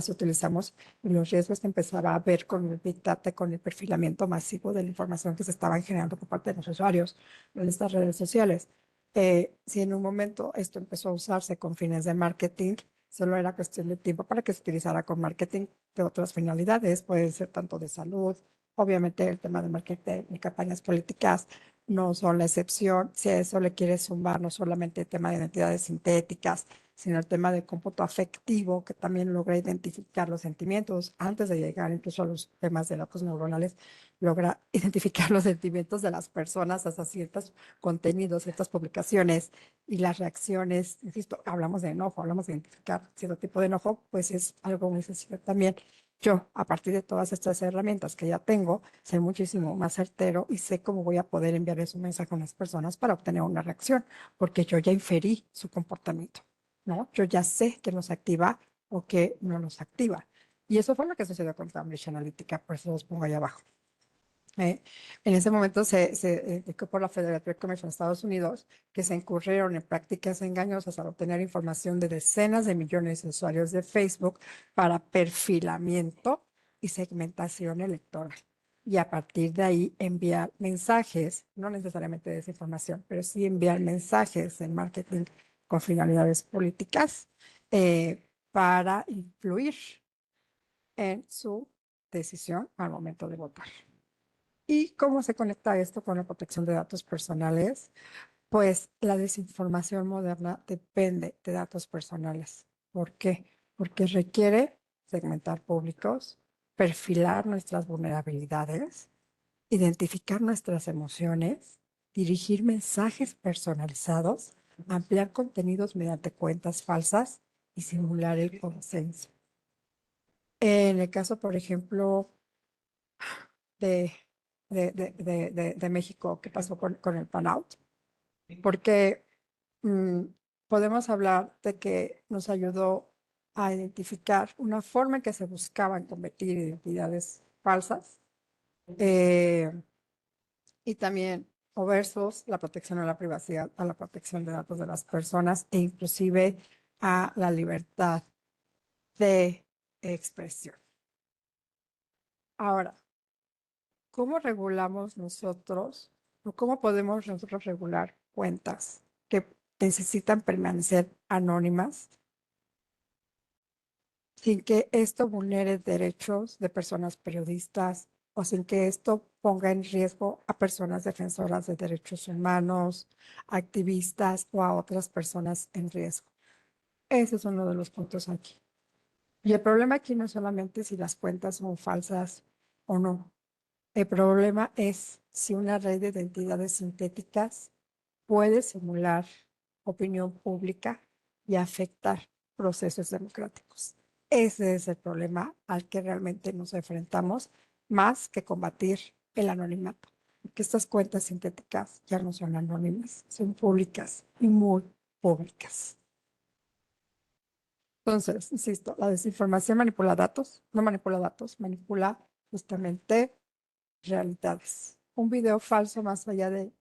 utilizamos. Y los riesgos que empezaba a ver con el Big Data, con el perfilamiento masivo de la información que se estaban generando por parte de los usuarios en estas redes sociales. Si en un momento esto empezó a usarse con fines de marketing, solo era cuestión de tiempo para que se utilizara con marketing de otras finalidades, puede ser tanto de salud. Obviamente el tema de marketing y campañas políticas no son la excepción. Si a eso le quieres sumar no solamente el tema de identidades sintéticas, sino el tema de cómputo afectivo, que también logra identificar los sentimientos antes de llegar incluso a los temas de datos neuronales, logra identificar los sentimientos de las personas hasta ciertos contenidos, ciertas publicaciones y las reacciones, insisto, hablamos de enojo, hablamos de identificar cierto tipo de enojo, pues es algo muy sencillo también. Yo, a partir de todas estas herramientas que ya tengo, sé muchísimo más certero y sé cómo voy a poder enviar ese mensaje a las personas para obtener una reacción, porque yo ya inferí su comportamiento, ¿no? Yo ya sé que nos activa o que no nos activa. Y eso fue lo que sucedió con Cambridge Analytica, por eso los pongo ahí abajo. En ese momento se indicó por la Federal Trade Commission de Estados Unidos que se incurrieron en prácticas engañosas al obtener información de decenas de millones de usuarios de Facebook para perfilamiento y segmentación electoral. Y a partir de ahí enviar mensajes, no necesariamente desinformación, pero sí enviar mensajes en marketing con finalidades políticas para influir en su decisión al momento de votar. ¿Y cómo se conecta esto con la protección de datos personales? Pues la desinformación moderna depende de datos personales. ¿Por qué? Porque requiere segmentar públicos, perfilar nuestras vulnerabilidades, identificar nuestras emociones, dirigir mensajes personalizados, ampliar contenidos mediante cuentas falsas y simular el consenso. En el caso, por ejemplo, de, de México que pasó con el PANOUT, porque podemos hablar de que nos ayudó a identificar una forma en que se buscaban convertir identidades falsas y también o versus la protección a la privacidad, a la protección de datos de las personas e inclusive a la libertad de expresión. Ahora, ¿cómo regulamos nosotros o cómo podemos nosotros regular cuentas que necesitan permanecer anónimas sin que esto vulnere derechos de personas periodistas o sin que esto ponga en riesgo a personas defensoras de derechos humanos, activistas o a otras personas en riesgo? Ese es uno de los puntos aquí. Y el problema aquí no es solamente si las cuentas son falsas o no. El problema es si una red de identidades sintéticas puede simular opinión pública y afectar procesos democráticos. Ese es el problema al que realmente nos enfrentamos, más que combatir el anonimato. Porque estas cuentas sintéticas ya no son anónimas, son públicas y muy públicas. Entonces, insisto, la desinformación manipula datos, no manipula datos, manipula justamente realidades. Un video falso, más allá de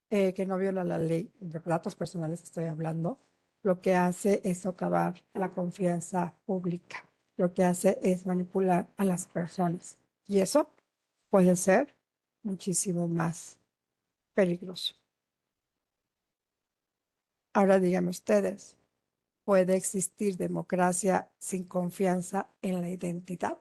que no viola la ley, de datos personales estoy hablando, lo que hace es socavar la confianza pública. Lo que hace es manipular a las personas. Y eso puede ser muchísimo más peligroso. Ahora díganme ustedes, ¿puede existir democracia sin confianza en la identidad?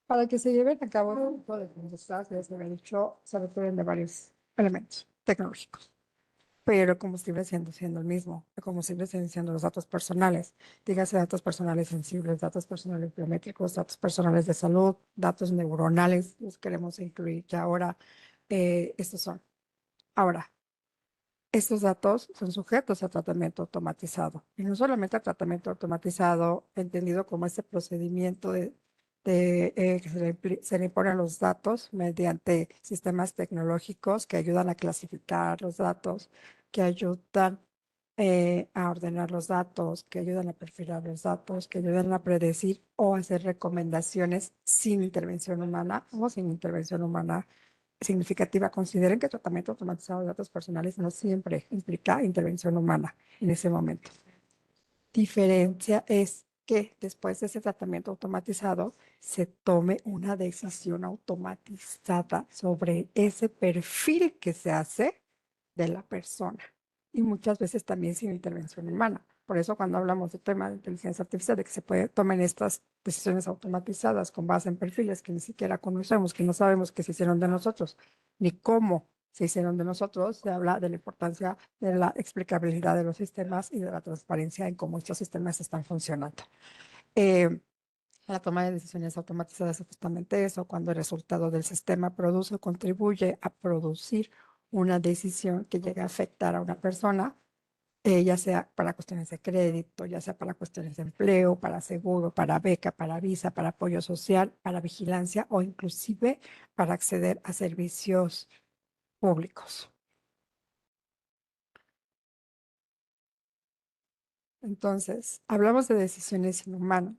Para que se lleven a cabo este tipo de aprendizaje, ya se había dicho, se requieren de varios elementos tecnológicos, pero el combustible siendo el mismo. El combustible siguen siendo los datos personales, dígase datos personales sensibles, datos personales biométricos, datos personales de salud, datos neuronales, los queremos incluir ya ahora. Estos son. Ahora, estos datos son sujetos a tratamiento automatizado. Y no solamente a tratamiento automatizado, entendido como este procedimiento que se le imponen los datos mediante sistemas tecnológicos que ayudan a clasificar los datos, que ayudan a ordenar los datos, que ayudan a perfilar los datos, que ayudan a predecir o hacer recomendaciones sin intervención humana o sin intervención humana significativa. Consideren que el tratamiento automatizado de datos personales no siempre implica intervención humana en ese momento. Diferencia es que después de ese tratamiento automatizado se tome una decisión automatizada sobre ese perfil que se hace de la persona y muchas veces también sin intervención humana. Por eso cuando hablamos del tema de inteligencia artificial, de que se tomen estas decisiones automatizadas con base en perfiles que ni siquiera conocemos, que no sabemos que se hicieron de nosotros, ni cómo se hicieron de nosotros, se habla de la importancia de la explicabilidad de los sistemas y de la transparencia en cómo estos sistemas están funcionando. La toma de decisiones automatizadas es justamente eso, cuando el resultado del sistema produce o contribuye a producir una decisión que llegue a afectar a una persona, ya sea para cuestiones de crédito, ya sea para cuestiones de empleo, para seguro, para beca, para visa, para apoyo social, para vigilancia o inclusive para acceder a servicios públicos. Entonces, hablamos de decisiones inhumanas,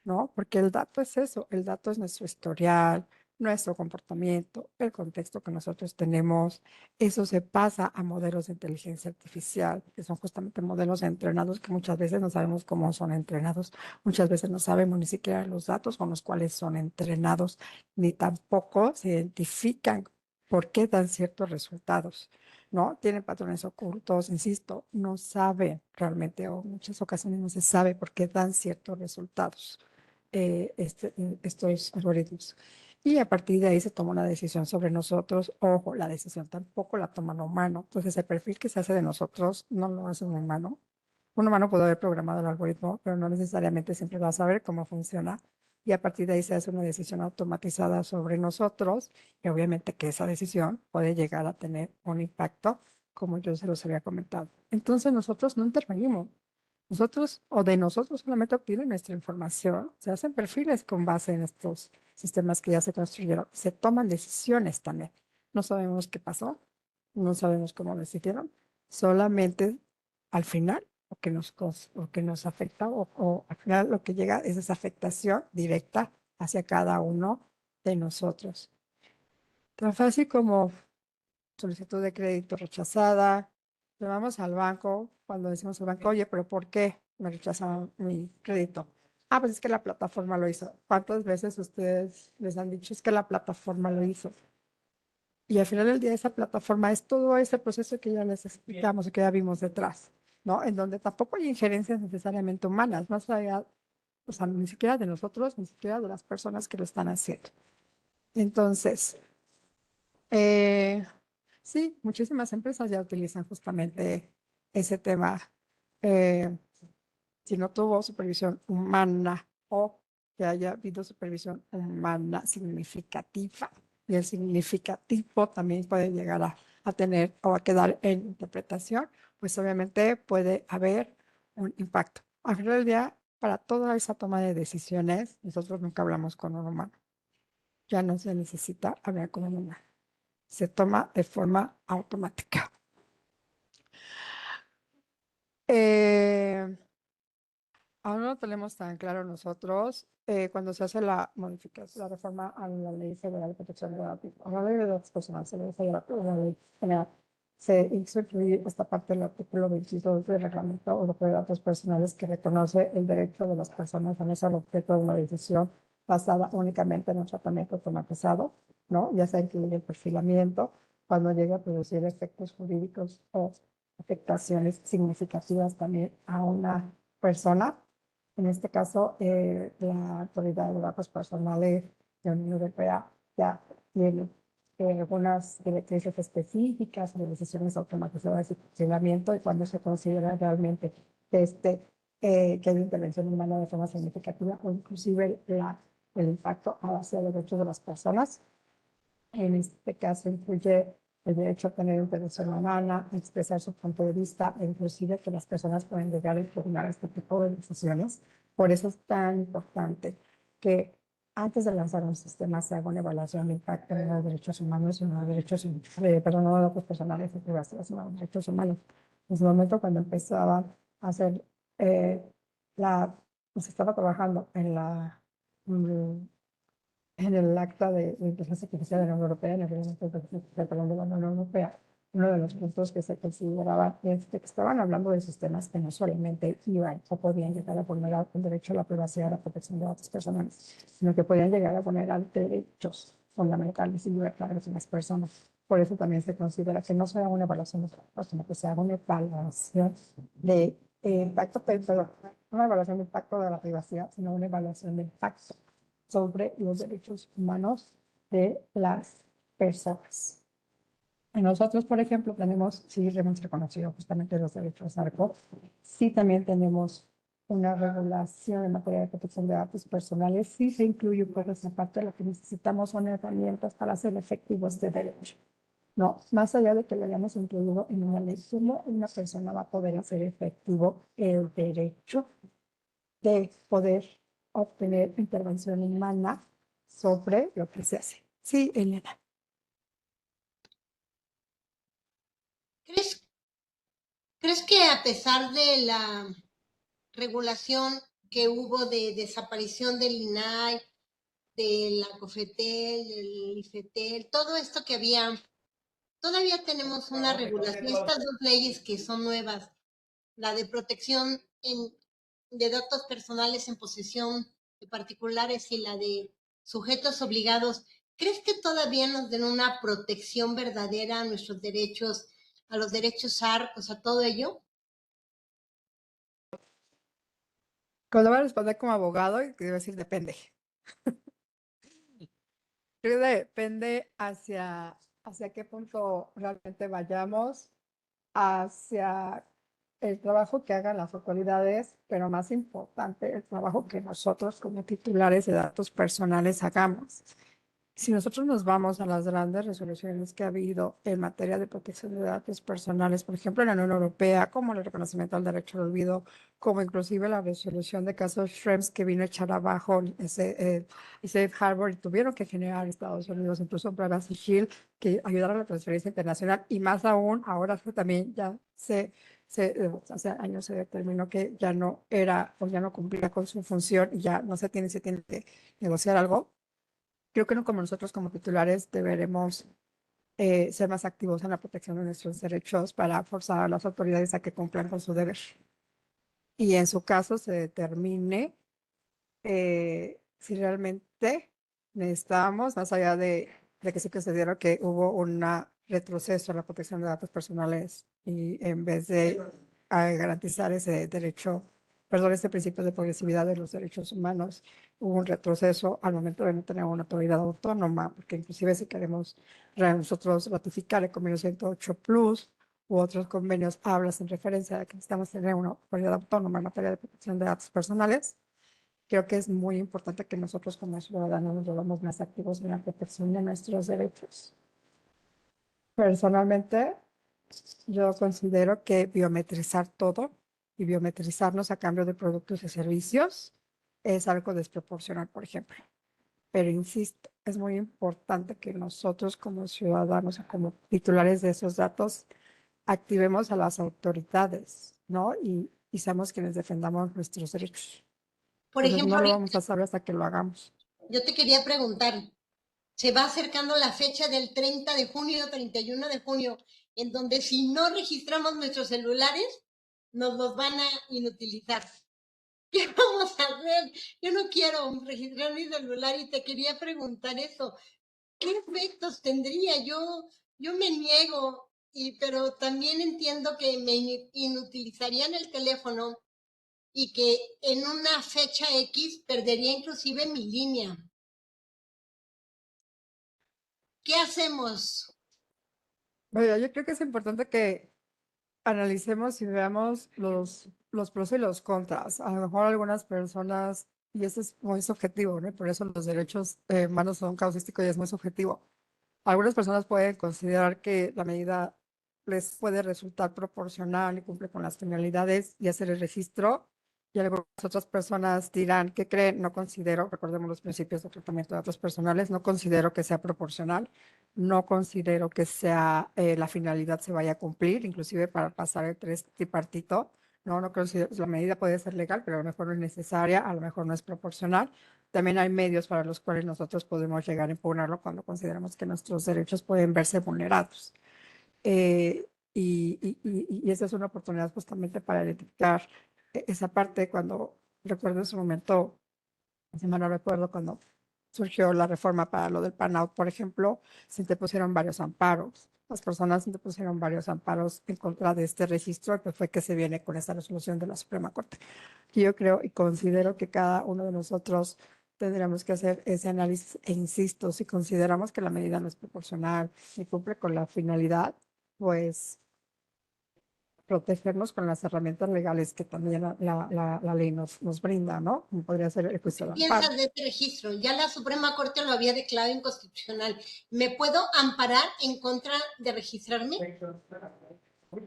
¿no? Porque el dato es eso, el dato es nuestro historial, nuestro comportamiento, el contexto que nosotros tenemos. Eso se pasa a modelos de inteligencia artificial, que son justamente modelos entrenados que muchas veces no sabemos cómo son entrenados, muchas veces no sabemos ni siquiera los datos con los cuales son entrenados, ni tampoco se identifican por qué dan ciertos resultados. ¿No? Tienen patrones ocultos, insisto, no saben realmente, o en muchas ocasiones no se sabe por qué dan ciertos resultados estos algoritmos. Y a partir de ahí se toma una decisión sobre nosotros. Ojo, la decisión tampoco la toma un humano. Entonces, el perfil que se hace de nosotros no lo hace un humano. Un humano puede haber programado el algoritmo, pero no necesariamente siempre va a saber cómo funciona. Y a partir de ahí se hace una decisión automatizada sobre nosotros. Y obviamente que esa decisión puede llegar a tener un impacto, como yo se los había comentado. Entonces, nosotros no intervenimos. Nosotros o de nosotros solamente obtienen nuestra información, se hacen perfiles con base en estos sistemas que ya se construyeron, se toman decisiones también. No sabemos qué pasó, no sabemos cómo decidieron, solamente al final lo que nos afecta o al final lo que llega es esa afectación directa hacia cada uno de nosotros. Tan fácil como solicitud de crédito rechazada. Le vamos al banco cuando decimos al banco, oye, pero ¿por qué me rechazaron mi crédito? Ah, pues es que la plataforma lo hizo. ¿Cuántas veces ustedes les han dicho es que la plataforma lo hizo? Y al final del día esa plataforma es todo ese proceso que ya les explicamos y que ya vimos detrás, ¿no? En donde tampoco hay injerencias necesariamente humanas, más allá, o sea, ni siquiera de nosotros, ni siquiera de las personas que lo están haciendo. Entonces, eh, sí, muchísimas empresas ya utilizan justamente ese tema. Eh, si no tuvo supervisión humana o que haya habido supervisión humana significativa, y el significativo también puede llegar a tener o a quedar en interpretación pues obviamente puede haber un impacto. Al final del día, para toda esa toma de decisiones, nosotros nunca hablamos con un humano. Ya no se necesita hablar con un humano. Se toma de forma automática. Eh, Aún no lo tenemos tan claro nosotros cuando se hace la modificación, la reforma a la Ley Federal de Protección de Datos, a la Ley de Datos Personales, a la Ley Federal, a la Ley General. Se hizo incluir esta parte del artículo 22 del Reglamento Europeo de Datos Personales que reconoce el derecho de las personas a no ser objeto de una decisión basada únicamente en un tratamiento automatizado, ¿no? Ya sea incluye el perfilamiento, cuando llegue a producir efectos jurídicos o afectaciones significativas también a una persona. En este caso, la Autoridad de Datos Personales de la Unión Europea ya tiene algunas directrices específicas de decisiones automatizadas y funcionamiento y cuando se considera realmente que hay intervención humana de forma significativa o inclusive el impacto hacia los derechos de las personas. En este caso incluye el derecho a tener intervención humana, a expresar su punto de vista, e inclusive que las personas pueden llegar a impugnar este tipo de decisiones. Por eso es tan importante que antes de lanzar un sistema se haga una evaluación de impacto en los derechos humanos y en los derechos, perdón, no de datos personales y privacidad, sino de derechos humanos. En su momento, cuando empezaba a hacer se estaba trabajando mm, en el acta de inteligencia artificial de la Unión Europea, en el reglamento de inteligencia artificial perdón, de la Unión Europea, uno de los puntos que se consideraban es que estaban hablando de sistemas que no solamente iban o podían llegar a vulnerar el derecho a la privacidad y a la protección de datos personales, sino que podían llegar a vulnerar derechos fundamentales y libertades de las personas. Por eso también se considera que no sea una evaluación de impacto, sino que sea una evaluación de impacto, perdón, una evaluación de impacto de la privacidad, sino una evaluación de impacto sobre los derechos humanos de las personas. Y nosotros, por ejemplo, tenemos, sí hemos reconocido justamente los derechos ARCO, sí también tenemos una regulación en materia de protección de datos personales, sí se incluye un poco esa parte, lo que necesitamos son herramientas para hacer efectivos este derecho. No, más allá de que lo hayamos incluido en una ley, ¿cómo una persona va a poder hacer efectivo el derecho de poder obtener intervención humana sobre lo que se hace? Sí, Elena. ¿Crees, crees que a pesar de la regulación que hubo de desaparición del INAI, de la COFETEL, del IFETEL, todo esto que había, todavía tenemos una regulación, estas dos leyes que son nuevas, la de protección de datos personales en posesión de particulares y la de sujetos obligados? ¿Crees que todavía nos den una protección verdadera a nuestros derechos, a los derechos ARCOS, a todo ello? Cuando voy a responder como abogado, y te iba a decir depende. Creo que depende hacia qué punto realmente vayamos, hacia el trabajo que hagan las autoridades, pero más importante, el trabajo que nosotros como titulares de datos personales hagamos. Si nosotros nos vamos a las grandes resoluciones que ha habido en materia de protección de datos personales, por ejemplo, en la Unión Europea, como el reconocimiento al derecho al olvido, como inclusive la resolución de casos Schrems que vino a echar abajo y Safe Harbor y tuvieron que generar Estados Unidos, incluso Privacy Shield, que ayudaron a la transferencia internacional y más aún, ahora que también ya hace años se determinó que ya no era o ya no cumplía con su función y ya no se tiene que negociar algo. Creo que no como nosotros como titulares deberemos ser más activos en la protección de nuestros derechos para forzar a las autoridades a que cumplan con su deber. Y en su caso se determine si realmente necesitamos, más allá de que sí considero que hubo un retroceso en la protección de datos personales y en vez de garantizar ese derecho, perdón, ese principio de progresividad de los derechos humanos, hubo un retroceso al momento de no tener una autoridad autónoma, porque inclusive si queremos nosotros ratificar el convenio 108 Plus u otros convenios, hablas en referencia a que necesitamos tener una autoridad autónoma en materia de protección de datos personales. Creo que es muy importante que nosotros como ciudadanos nos volvamos más activos en la protección de nuestros derechos. Personalmente, Yo considero que biometrizar todo y biometrizarnos a cambio de productos y servicios es algo desproporcional, por ejemplo. Pero insisto, es muy importante que nosotros como ciudadanos o como titulares de esos datos activemos a las autoridades, ¿no? Y seamos quienes defendamos nuestros derechos. Por Entonces ejemplo, no lo ahorita vamos a saber hasta que lo hagamos. yo te quería preguntar, se va acercando la fecha del 30 de junio, 31 de junio, en donde si no registramos nuestros celulares, nos los van a inutilizar. ¿Qué vamos a hacer? Yo no quiero registrar mi celular y te quería preguntar eso. ¿Qué efectos tendría? Yo me niego, pero también entiendo que me inutilizarían el teléfono y que en una fecha X perdería inclusive mi línea. ¿Qué hacemos? Bueno, yo creo que es importante que analicemos y veamos los pros y los contras. A lo mejor algunas personas, y eso es muy subjetivo, ¿no? Por eso los derechos humanos son causísticos y es muy subjetivo. Algunas personas pueden considerar que la medida les puede resultar proporcional y cumple con las finalidades y hacer el registro. Y algunas otras personas dirán, ¿qué creen? No considero, recordemos los principios de tratamiento de datos personales, no considero que sea proporcional, no considero que sea la finalidad se vaya a cumplir, inclusive para pasar el tripartito. No considero, la medida puede ser legal, pero a lo mejor no es necesaria, a lo mejor no es proporcional. También hay medios para los cuales nosotros podemos llegar a impugnarlo cuando consideramos que nuestros derechos pueden verse vulnerados. Y esa es una oportunidad justamente para identificar esa parte cuando recuerdo en su momento, si mal no recuerdo, cuando surgió la reforma para lo del PAN-out, por ejemplo, se interpusieron varios amparos. Las personas interpusieron varios amparos en contra de este registro, y pues fue que se viene con esta resolución de la Suprema Corte. Y yo creo y considero que cada uno de nosotros tendríamos que hacer ese análisis e insisto, si consideramos que la medida no es proporcional y cumple con la finalidad, pues protegernos con las herramientas legales que también la ley nos brinda, ¿no? Como podría ser el juicio de ¿Qué amparo. piensas de este registro? Ya la Suprema Corte lo había declarado inconstitucional. ¿Me puedo amparar en contra de registrarme?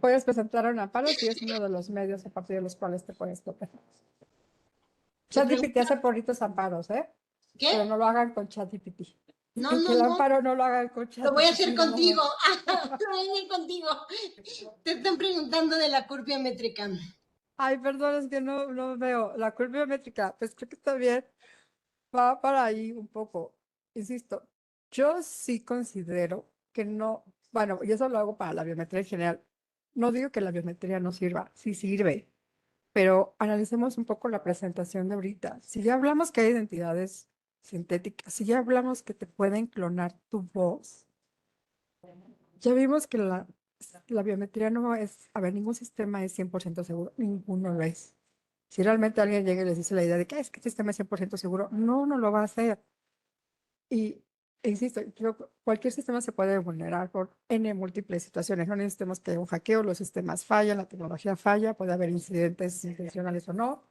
Puedes presentar un amparo si es uno de los medios a partir de los cuales te puedes proteger. Te ChatGPT pregunto, hace bonitos amparos, ¿eh? ¿qué? Pero no lo hagan con ChatGPT. No, Que no, el no. amparo no lo hagan con Lo voy a hacer ChatGPT, no lo contigo. hagan. Lo voy a hacer contigo. Te están preguntando de la curva métrica. Ay, perdón, es que no veo. La curva métrica, pues creo que está bien. Va para ahí un poco. Insisto, yo sí considero que no, bueno, y eso lo hago para la biometría en general. No digo que la biometría no sirva, sí sirve, pero analicemos un poco la presentación de ahorita. Si ya hablamos que hay identidades sintéticas, si ya hablamos que te pueden clonar tu voz, ya vimos que la biometría no es, a ver, ningún sistema es 100% seguro, ninguno lo es. Si realmente alguien llega y les dice la idea de que es que el sistema es 100% seguro, no lo va a hacer. Y insisto, cualquier sistema se puede vulnerar por N múltiples situaciones. No necesitamos que haya un hackeo, los sistemas fallan, la tecnología falla, puede haber incidentes intencionales o no.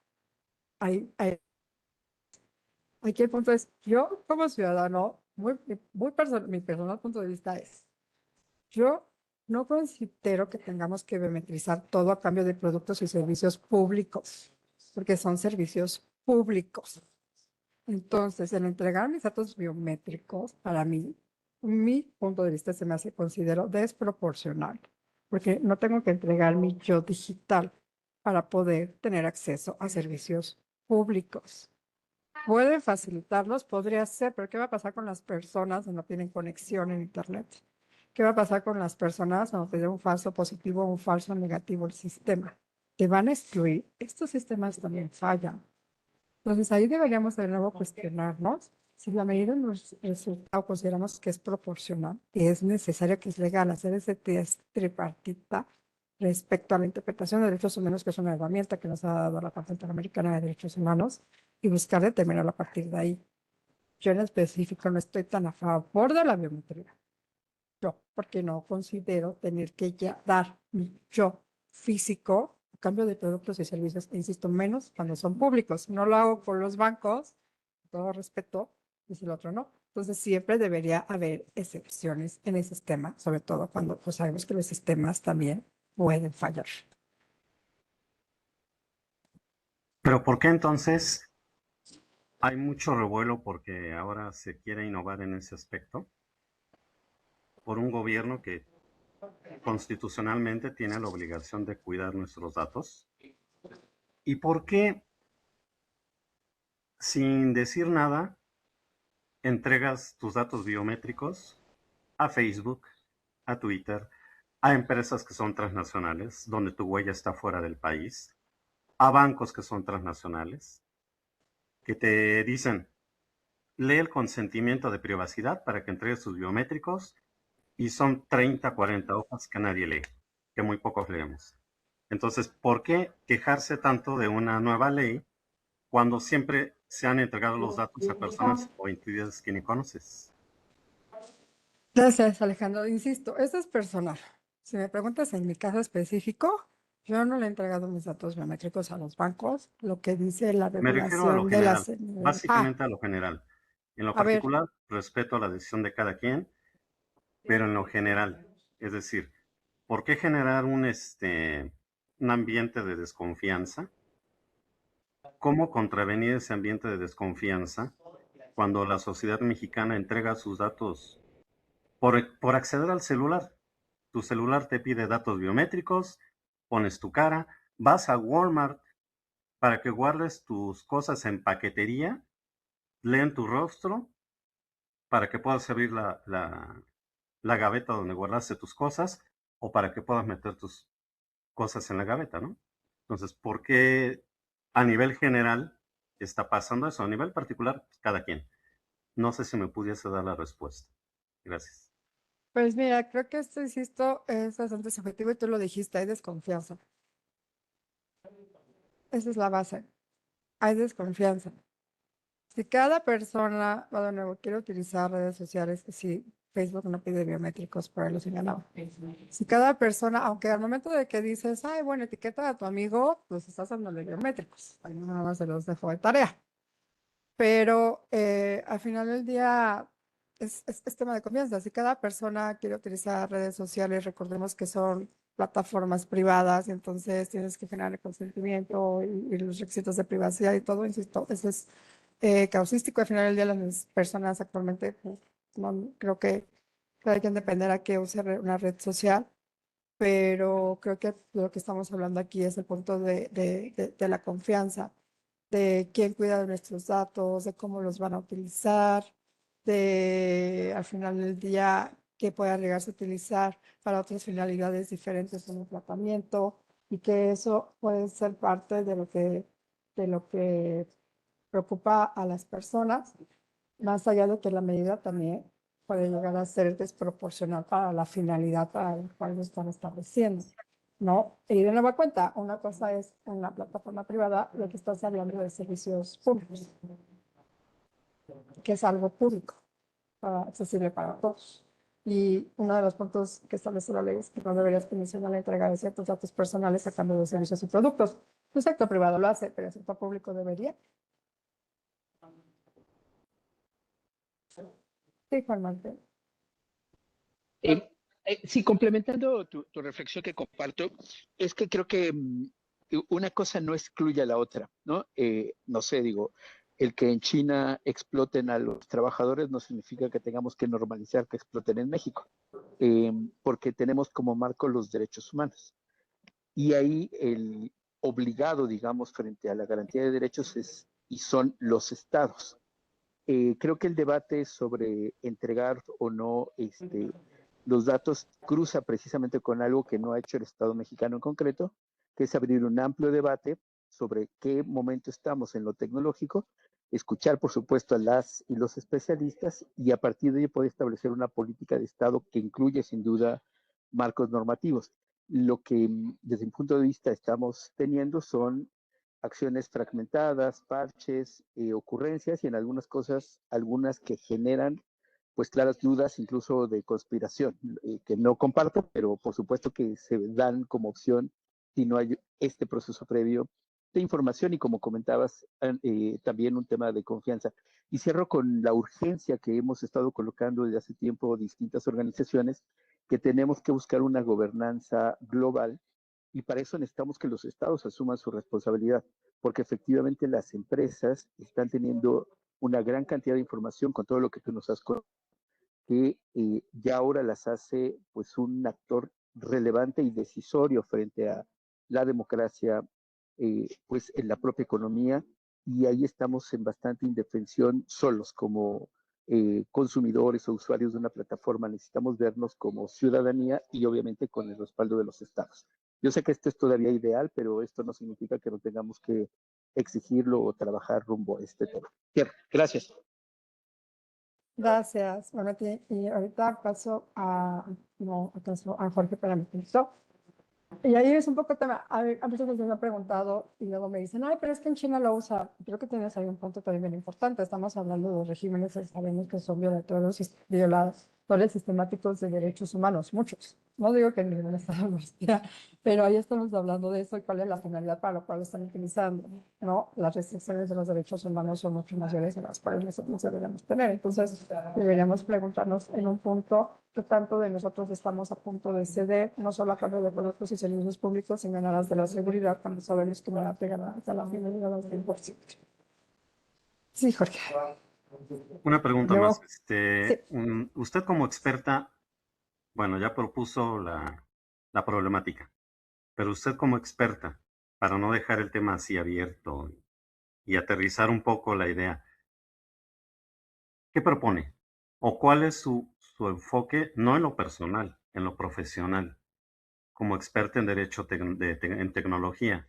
Aquí el punto es, yo como ciudadano, mi personal punto de vista es, yo no considero que tengamos que biometrizar todo a cambio de productos y servicios públicos, porque son servicios públicos. Entonces, el entregar mis datos biométricos, para mí, mi punto de vista se me hace, considero desproporcional, porque no tengo que entregar mi yo digital para poder tener acceso a servicios públicos. Puede facilitarlos, podría ser, pero ¿qué va a pasar con las personas que no tienen conexión en Internet? ¿Qué va a pasar con las personas cuando te dé un falso positivo o un falso negativo el sistema? Te van a excluir. Estos sistemas también fallan. Entonces ahí deberíamos de nuevo cuestionarnos si la medida nos resulta o consideramos que es proporcional, que es necesario, que es legal hacer ese test tripartita respecto a la interpretación de derechos humanos, que es una herramienta que nos ha dado la Corte Interamericana de Derechos Humanos, y buscar determinarlo a partir de ahí. Yo en específico no estoy tan a favor de la biometría. Yo, porque no considero tener que ya dar mi yo físico a cambio de productos y servicios, e insisto, menos cuando son públicos. No lo hago por los bancos, con todo respeto, y si el otro no. Entonces siempre debería haber excepciones en el sistema, sobre todo cuando pues, sabemos que los sistemas también pueden fallar. Pero ¿por qué entonces hay mucho revuelo porque ahora se quiere innovar en ese aspecto? Por un gobierno que constitucionalmente tiene la obligación de cuidar nuestros datos. ¿Y por qué, sin decir nada, entregas tus datos biométricos a Facebook, a Twitter, a empresas que son transnacionales, donde tu huella está fuera del país, a bancos que son transnacionales, que te dicen, lee el consentimiento de privacidad para que entregues tus biométricos y son 30, 40 hojas que nadie lee, que muy pocos leemos. Entonces, ¿por qué quejarse tanto de una nueva ley cuando siempre se han entregado los datos a personas o entidades que ni conoces? Gracias, Alejandro. Insisto, esto es personal. Si me preguntas en mi caso específico, yo no le he entregado mis datos biométricos a los bancos, lo que dice la Me refiero a lo regulación de la general, CNBV. básicamente a lo general. En lo A ver, particular, respeto la decisión de cada quien, pero en lo general, es decir, ¿por qué generar un ambiente de desconfianza? ¿Cómo contravenir ese ambiente de desconfianza cuando la sociedad mexicana entrega sus datos por acceder al celular? Tu celular te pide datos biométricos, pones tu cara, vas a Walmart para que guardes tus cosas en paquetería, leen tu rostro para que puedas abrir la gaveta donde guardaste tus cosas o para que puedas meter tus cosas en la gaveta, ¿no? Entonces, ¿por qué a nivel general está pasando eso? A nivel particular, pues, cada quien. No sé si me pudiese dar la respuesta. Gracias. pues mira, creo que esto, insisto, es bastante subjetivo y tú lo dijiste, hay desconfianza. Esa es la base. Hay desconfianza. Si cada persona, va de nuevo, quiere utilizar redes sociales, si Facebook no pide biométricos, por ahí los señalaba. Si cada persona, aunque al momento de que dices, ay, bueno, etiqueta a tu amigo, pues estás dándole biométricos. Ahí nada más se los dejo de tarea. Pero al final del día es tema de confianza. Si cada persona quiere utilizar redes sociales, recordemos que son plataformas privadas, y entonces tienes que generar el consentimiento y los requisitos de privacidad y todo, insisto, eso es causístico. Al final del día las personas actualmente, pues, no creo que cada quien dependerá que use una red social, pero creo que lo que estamos hablando aquí es el punto de la confianza, de quién cuida de nuestros datos, de cómo los van a utilizar, de al final del día que pueda llegarse a utilizar para otras finalidades diferentes como tratamiento, y que eso puede ser parte de lo que preocupa a las personas, más allá de que la medida también puede llegar a ser desproporcional para la finalidad para la cual lo están estableciendo, ¿no? Y de nueva cuenta, una cosa es una plataforma privada, lo que estás hablando de servicios públicos, que es algo público, accesible para todos. Y uno de los puntos que establece la ley es que no deberías condicionar la entrega de ciertos datos personales a cambio de servicios y productos. El sector privado lo hace, pero el sector público debería. Sí, Juan Manuel. Sí, complementando tu reflexión que comparto, es que creo que una cosa no excluye a la otra, ¿no? No sé, digo, el que en China exploten a los trabajadores no significa que tengamos que normalizar que exploten en México, porque tenemos como marco los derechos humanos. Y ahí el obligado, digamos, frente a la garantía de derechos y son los estados. Creo que el debate sobre entregar o no los datos cruza precisamente con algo que no ha hecho el Estado mexicano en concreto, que es abrir un amplio debate sobre qué momento estamos en lo tecnológico, escuchar, por supuesto, a las y los especialistas y a partir de ello poder establecer una política de Estado que incluye, sin duda, marcos normativos. Lo que, desde mi punto de vista, estamos teniendo son acciones fragmentadas, parches, ocurrencias y en algunas cosas, algunas que generan pues claras dudas incluso de conspiración, que no comparto, pero por supuesto que se dan como opción si no hay este proceso previo de información y, como comentabas, también un tema de confianza. Y cierro con la urgencia que hemos estado colocando desde hace tiempo distintas organizaciones, que tenemos que buscar una gobernanza global, y para eso necesitamos que los estados asuman su responsabilidad, porque efectivamente las empresas están teniendo una gran cantidad de información con todo lo que tú nos has contado, que ya ahora las hace pues un actor relevante y decisorio frente a la democracia, pues en la propia economía, y ahí estamos en bastante indefensión solos como consumidores o usuarios de una plataforma. Necesitamos vernos como ciudadanía y obviamente con el respaldo de los estados. Yo sé que esto es todavía ideal, pero esto no significa que no tengamos que exigirlo o trabajar rumbo a este tema. Bien, gracias. Gracias, bueno, y ahorita paso a, no, a Jorge para mi punto. Y ahí es un poco tema, a veces me han preguntado y luego me dicen, ay, pero es que en China lo usa. Creo que tienes ahí un punto también bien importante. Estamos hablando de regímenes que sabemos que son violadores sistemáticos de derechos humanos, muchos. No digo que en ningún estado lo sea, pero ahí estamos hablando de eso y cuál es la finalidad para la cual lo están utilizando, ¿no? Las restricciones de los derechos humanos son mucho mayores en las cuales nosotros deberíamos tener. Entonces, deberíamos preguntarnos en un punto qué tanto de nosotros estamos a punto de ceder, no solo a cambio de buenos posicionamientos públicos, sino en aras de la seguridad, cuando sabemos que no va a pegar a la finalidad al 100%. Sí, Jorge. Una pregunta Luego, más. sí. Usted como experta, bueno, ya propuso la problemática, pero usted como experta, para no dejar el tema así abierto y aterrizar un poco la idea, ¿qué propone? ¿O cuál es su enfoque, no en lo personal, en lo profesional, como experta en derecho en tecnología,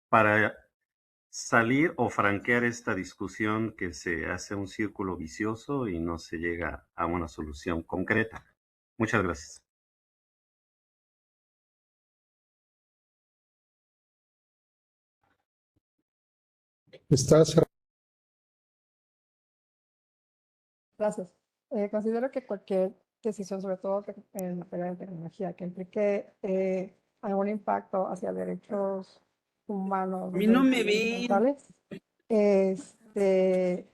para salir o franquear esta discusión que se hace un círculo vicioso y no se llega a una solución concreta? Muchas gracias. Estás Gracias. Considero que cualquier decisión, sobre todo en materia de tecnología, que implique algún impacto hacia derechos humanos, A mí no me ven. fundamentales, este,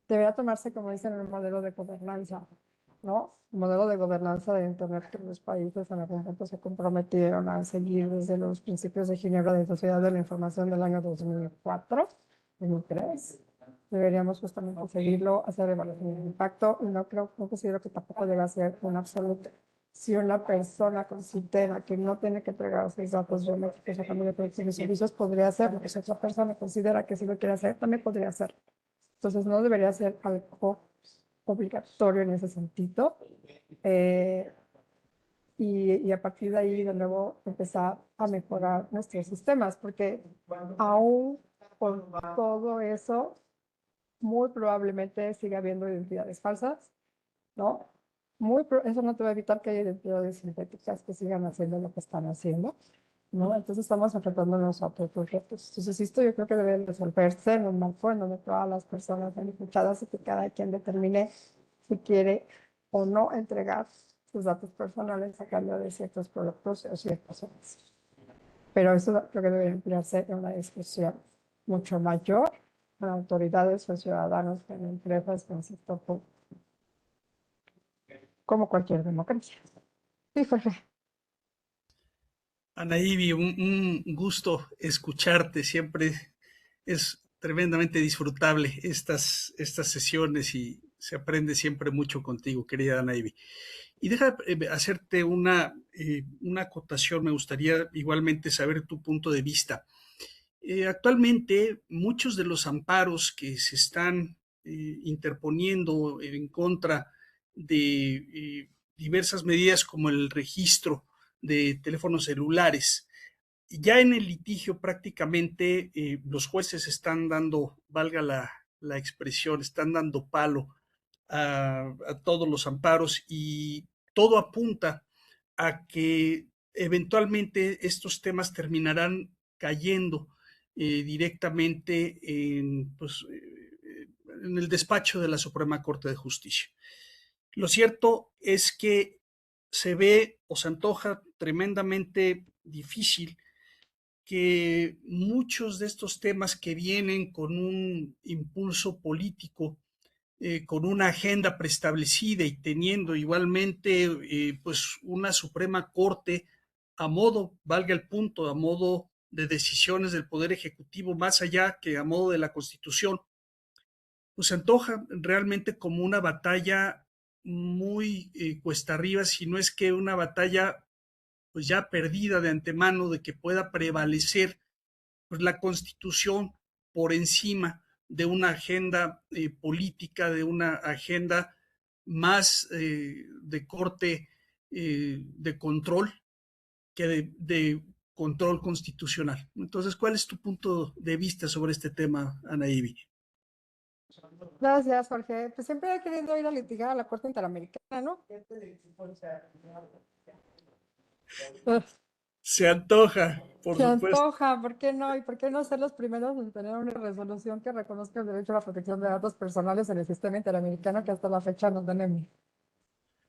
debería tomarse, como dicen, el modelo de gobernanza, ¿no? El modelo de gobernanza de Internet que los países en algún momento se comprometieron a seguir desde los principios de Ginebra de Sociedad de la Información del año 2004, 2003. Deberíamos justamente seguirlo, hacer evaluación de impacto, y no considero que tampoco deba ser un absoluto. Si una persona considera que no tiene que entregar sus datos biométricos a cambio de productos y servicios, podría hacerlo. Si otra persona considera que sí lo quiere hacer, también podría hacerlo. Entonces, no debería ser algo obligatorio en ese sentido. Y a partir de ahí, de nuevo, empezar a mejorar nuestros sistemas, porque aún con todo eso, muy probablemente siga habiendo identidades falsas, ¿no? Eso no te va a evitar que haya identidades sintéticas que sigan haciendo lo que están haciendo, ¿no? Entonces estamos enfrentándonos a otros retos. Entonces esto yo creo que debe resolverse en un marco en donde todas las personas sean escuchadas y que cada quien determine si quiere o no entregar sus datos personales a cambio de ciertos productos o ciertos servicios. Pero eso creo que debe emplearse en una discusión mucho mayor con autoridades, con ciudadanos, con empresas, con sector público, como cualquier democracia. Sí, Jorge. Anaíbi, un gusto escucharte. Siempre es tremendamente disfrutable estas sesiones y se aprende siempre mucho contigo, querida Anaíbi. Y deja hacerte una acotación. Me gustaría igualmente saber tu punto de vista. Actualmente, muchos de los amparos que se están interponiendo en contra de diversas medidas como el registro de teléfonos celulares, ya en el litigio prácticamente los jueces están dando, valga la expresión, están dando palo a todos los amparos, y todo apunta a que eventualmente estos temas terminarán cayendo directamente en el despacho de la Suprema Corte de Justicia. Lo cierto es que se ve o se antoja tremendamente difícil que muchos de estos temas que vienen con un impulso político, con una agenda preestablecida y teniendo igualmente pues una Suprema Corte a modo, valga el punto, a modo de decisiones del Poder Ejecutivo, más allá que a modo de la Constitución, pues se antoja realmente como una batalla muy cuesta arriba, si no es que una batalla pues ya perdida de antemano, de que pueda prevalecer pues, la Constitución por encima de una agenda política, de una agenda más de corte de control que de control constitucional. Entonces, ¿cuál es tu punto de vista sobre este tema, Ana Ivy? Gracias, Jorge. Pues siempre he querido ir a litigar a la Corte Interamericana, ¿no? Se antoja, por Se supuesto. antoja, ¿por qué no? ¿Y por qué no ser los primeros en tener una resolución que reconozca el derecho a la protección de datos personales en el sistema interamericano que hasta la fecha no tenemos?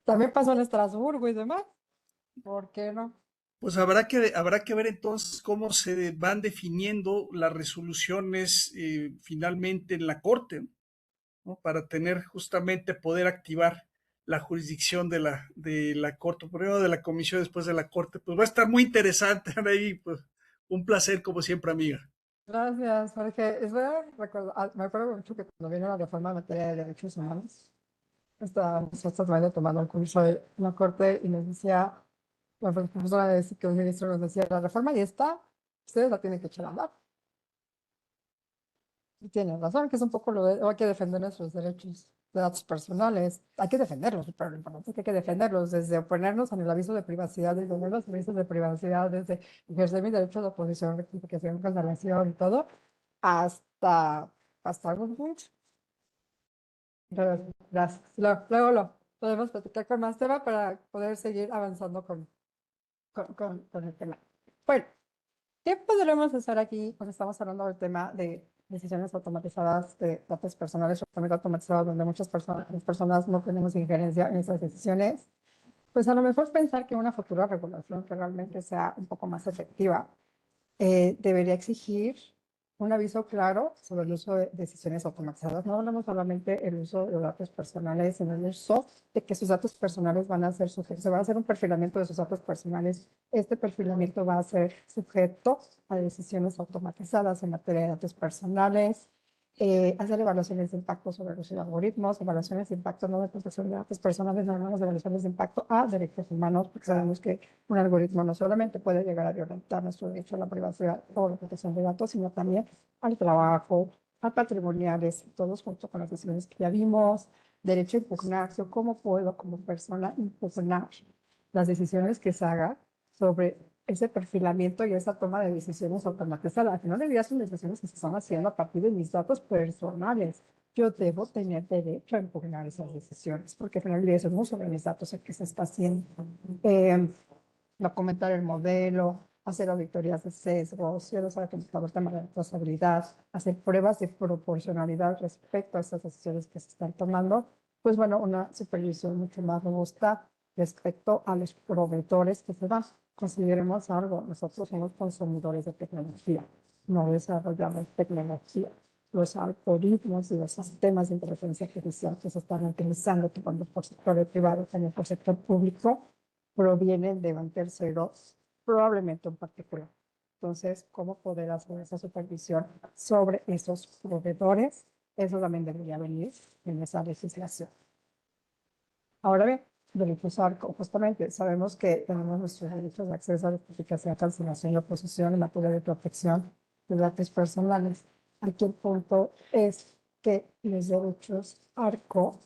También pasó en Estrasburgo y demás. ¿Por qué no? Pues habrá que ver entonces cómo se van definiendo las resoluciones finalmente en la Corte, ¿no? Para tener justamente poder activar la jurisdicción de la Corte, primero de la Comisión, después de la Corte. Pues va a estar muy interesante, Anaí, pues un placer como siempre, amiga. Gracias, Jorge. Me acuerdo mucho que cuando vino la reforma en materia de derechos humanos, estábamos tomando un curso de una corte y nos decía, la profesora de que un ministro nos decía, la reforma ya está, ustedes la tienen que echar a andar. Y tienen razón, que es un poco hay que defender nuestros derechos de datos personales. Hay que defenderlos, pero lo importante es que hay que defenderlos desde oponernos en el aviso de privacidad, desde poner los avisos de privacidad, desde ejercer mi derecho de oposición, rectificación, cancelación y todo, hasta, hasta algún punto. Gracias. Luego lo podemos platicar con más tema para poder seguir avanzando con el tema. Bueno, ¿qué podremos hacer aquí cuando estamos hablando del tema de decisiones automatizadas de datos personales o también automatizados donde las personas no tenemos injerencia en esas decisiones? Pues a lo mejor pensar que una futura regulación que realmente sea un poco más efectiva debería exigir un aviso claro sobre el uso de decisiones automatizadas. No hablamos solamente el uso de datos personales, sino el uso de que sus datos personales van a ser sujetos, se va a hacer un perfilamiento de sus datos personales. Este perfilamiento va a ser sujeto a decisiones automatizadas en materia de datos personales, hacer evaluaciones de impacto sobre los algoritmos, evaluaciones de impacto no de protección de datos personales, no hablamos de evaluaciones de impacto a derechos humanos, porque sabemos que un algoritmo no solamente puede llegar a violentar nuestro derecho a la privacidad o la protección de datos, sino también al trabajo, a patrimoniales, todos junto con las decisiones que ya vimos, derecho a impugnar, yo cómo puedo como persona impugnar las decisiones que se hagan sobre ese perfilamiento y esa toma de decisiones automatizadas. Al final del día son decisiones que se están haciendo a partir de mis datos personales. Yo debo tener derecho a impugnar esas decisiones, porque al final del día eso no sobre mis datos el que se está haciendo. Documentar el modelo, hacer auditorías de sesgos, si sabe que el tema de responsabilidad, hacer pruebas de proporcionalidad respecto a esas decisiones que se están tomando, pues bueno, una supervisión mucho más robusta respecto a los proveedores que se dan. Consideremos algo, nosotros somos consumidores de tecnología, no desarrollamos tecnología. Los algoritmos y los sistemas de inteligencia artificial que se están utilizando tanto por sector privado como por sector público provienen de un tercero, probablemente un particular. Entonces, ¿cómo poder hacer esa supervisión sobre esos proveedores? Eso también debería venir en esa legislación. Ahora bien, derechos ARCO, justamente sabemos que tenemos nuestros derechos de acceso a rectificación, cancelación y oposición en materia de protección de datos personales. Aquí el punto es que los derechos ARCO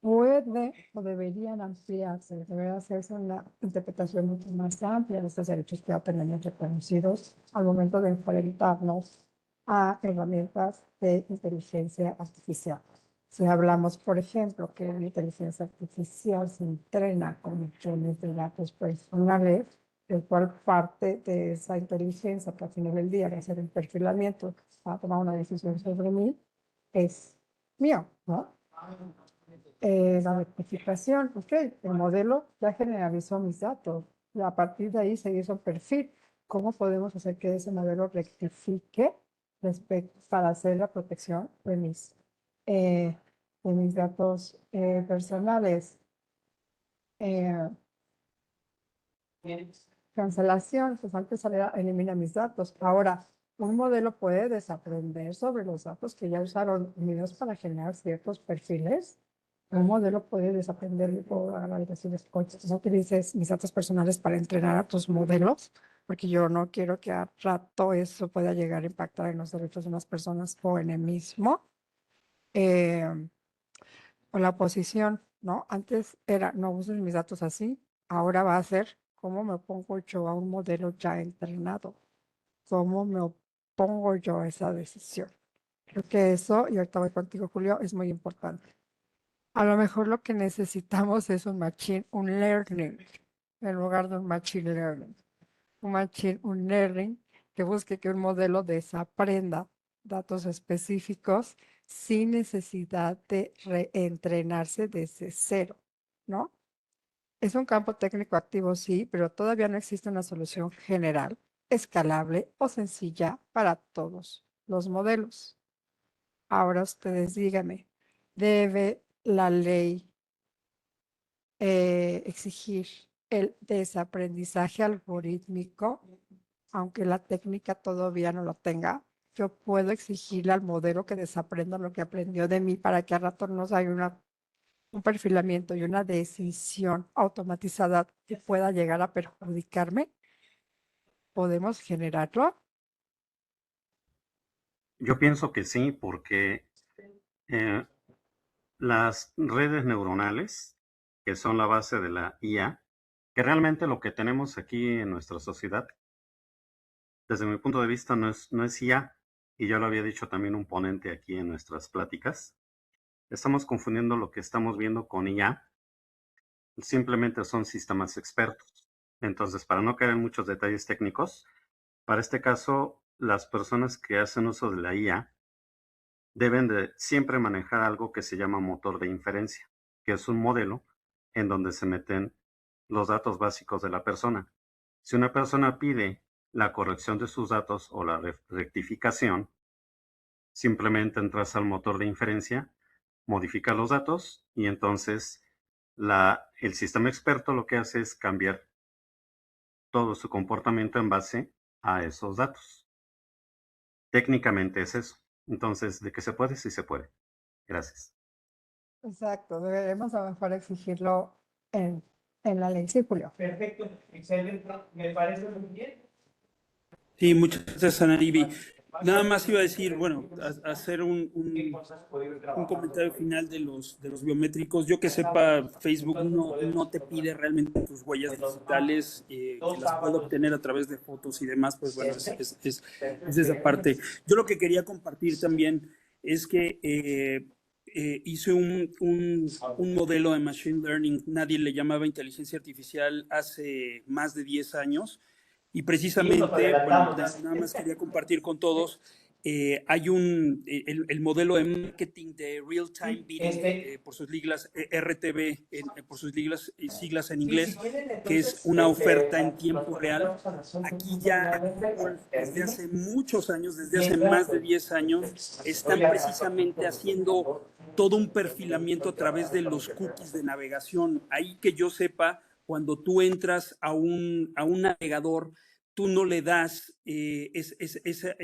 puede o deberían ampliarse, debería hacerse una interpretación mucho más amplia de estos derechos que ya tenemos reconocidos al momento de enfrentarnos a herramientas de inteligencia artificial. Si hablamos, por ejemplo, que la inteligencia artificial se entrena con millones de datos personales, el cual parte de esa inteligencia que al final del día va a hacer el perfilamiento para tomar una decisión sobre mí, es mío, ¿no? La rectificación, ok, el modelo ya generalizó mis datos y a partir de ahí se hizo un perfil. cómo podemos hacer que ese modelo rectifique para hacer la protección de mis datos personales. Cancelación, pues antes salía, elimina mis datos. Ahora, un modelo puede desaprender sobre los datos que ya usaron unidos para generar ciertos perfiles. Un modelo puede desaprender y puedo agarrar y decirles, oye, no utilices mis datos personales para entrenar a tus modelos, porque yo no quiero que a rato eso pueda llegar a impactar en los derechos de unas personas o en el mismo. O la oposición, ¿no? Antes era, no uses mis datos así, ahora va a ser cómo me opongo yo a un modelo ya entrenado, cómo me opongo yo a esa decisión. Creo que eso, y ahorita voy contigo, Julio, es muy importante. A lo mejor lo que necesitamos es un learning, en lugar de un machine learning. Un learning que busque que un modelo desaprenda datos específicos sin necesidad de reentrenarse desde cero, ¿no? Es un campo técnico activo, sí, pero todavía no existe una solución general, escalable o sencilla para todos los modelos. Ahora ustedes díganme, ¿debe la ley exigir el desaprendizaje algorítmico, aunque la técnica todavía no lo tenga? Yo puedo exigirle al modelo que desaprenda lo que aprendió de mí para que a rato nos haya un perfilamiento y una decisión automatizada que pueda llegar a perjudicarme. ¿Podemos generarlo? Yo pienso que sí, porque las redes neuronales, que son la base de la IA, que realmente lo que tenemos aquí en nuestra sociedad, desde mi punto de vista, no es IA, y yo lo había dicho también un ponente aquí en nuestras pláticas. Estamos confundiendo lo que estamos viendo con IA, simplemente son sistemas expertos. Entonces, para no caer en muchos detalles técnicos, para este caso, las personas que hacen uso de la IA deben de siempre manejar algo que se llama motor de inferencia, que es un modelo en donde se meten los datos básicos de la persona. Si una persona pide la corrección de sus datos o la rectificación, simplemente entras al motor de inferencia, modifica los datos y entonces el sistema experto lo que hace es cambiar todo su comportamiento en base a esos datos. Técnicamente es eso. Entonces, ¿de qué se puede? Sí se puede. Gracias. Exacto, deberemos a lo mejor exigirlo en la ley, sí, Julio. Perfecto, excelente, me parece muy bien. Sí, muchas gracias, Ana Ivy. Nada más iba a decir, bueno, hacer un comentario final de los biométricos. Yo que sepa, Facebook no te pide realmente tus huellas digitales, que las puedo obtener a través de fotos y demás, pues bueno, es esa parte. Yo lo que quería compartir también es que hice un modelo de Machine Learning, nadie le llamaba inteligencia artificial hace más de 10 años. Y precisamente, bueno, nada más quería compartir con todos, hay el modelo de marketing de Real Time Bidding, por sus siglas RTB, por sus siglas en inglés, que es una oferta en tiempo real. Aquí ya desde hace muchos años, desde hace más de 10 años, están precisamente haciendo todo un perfilamiento a través de los cookies de navegación. Ahí que yo sepa, cuando tú entras a un navegador, tú no le das ese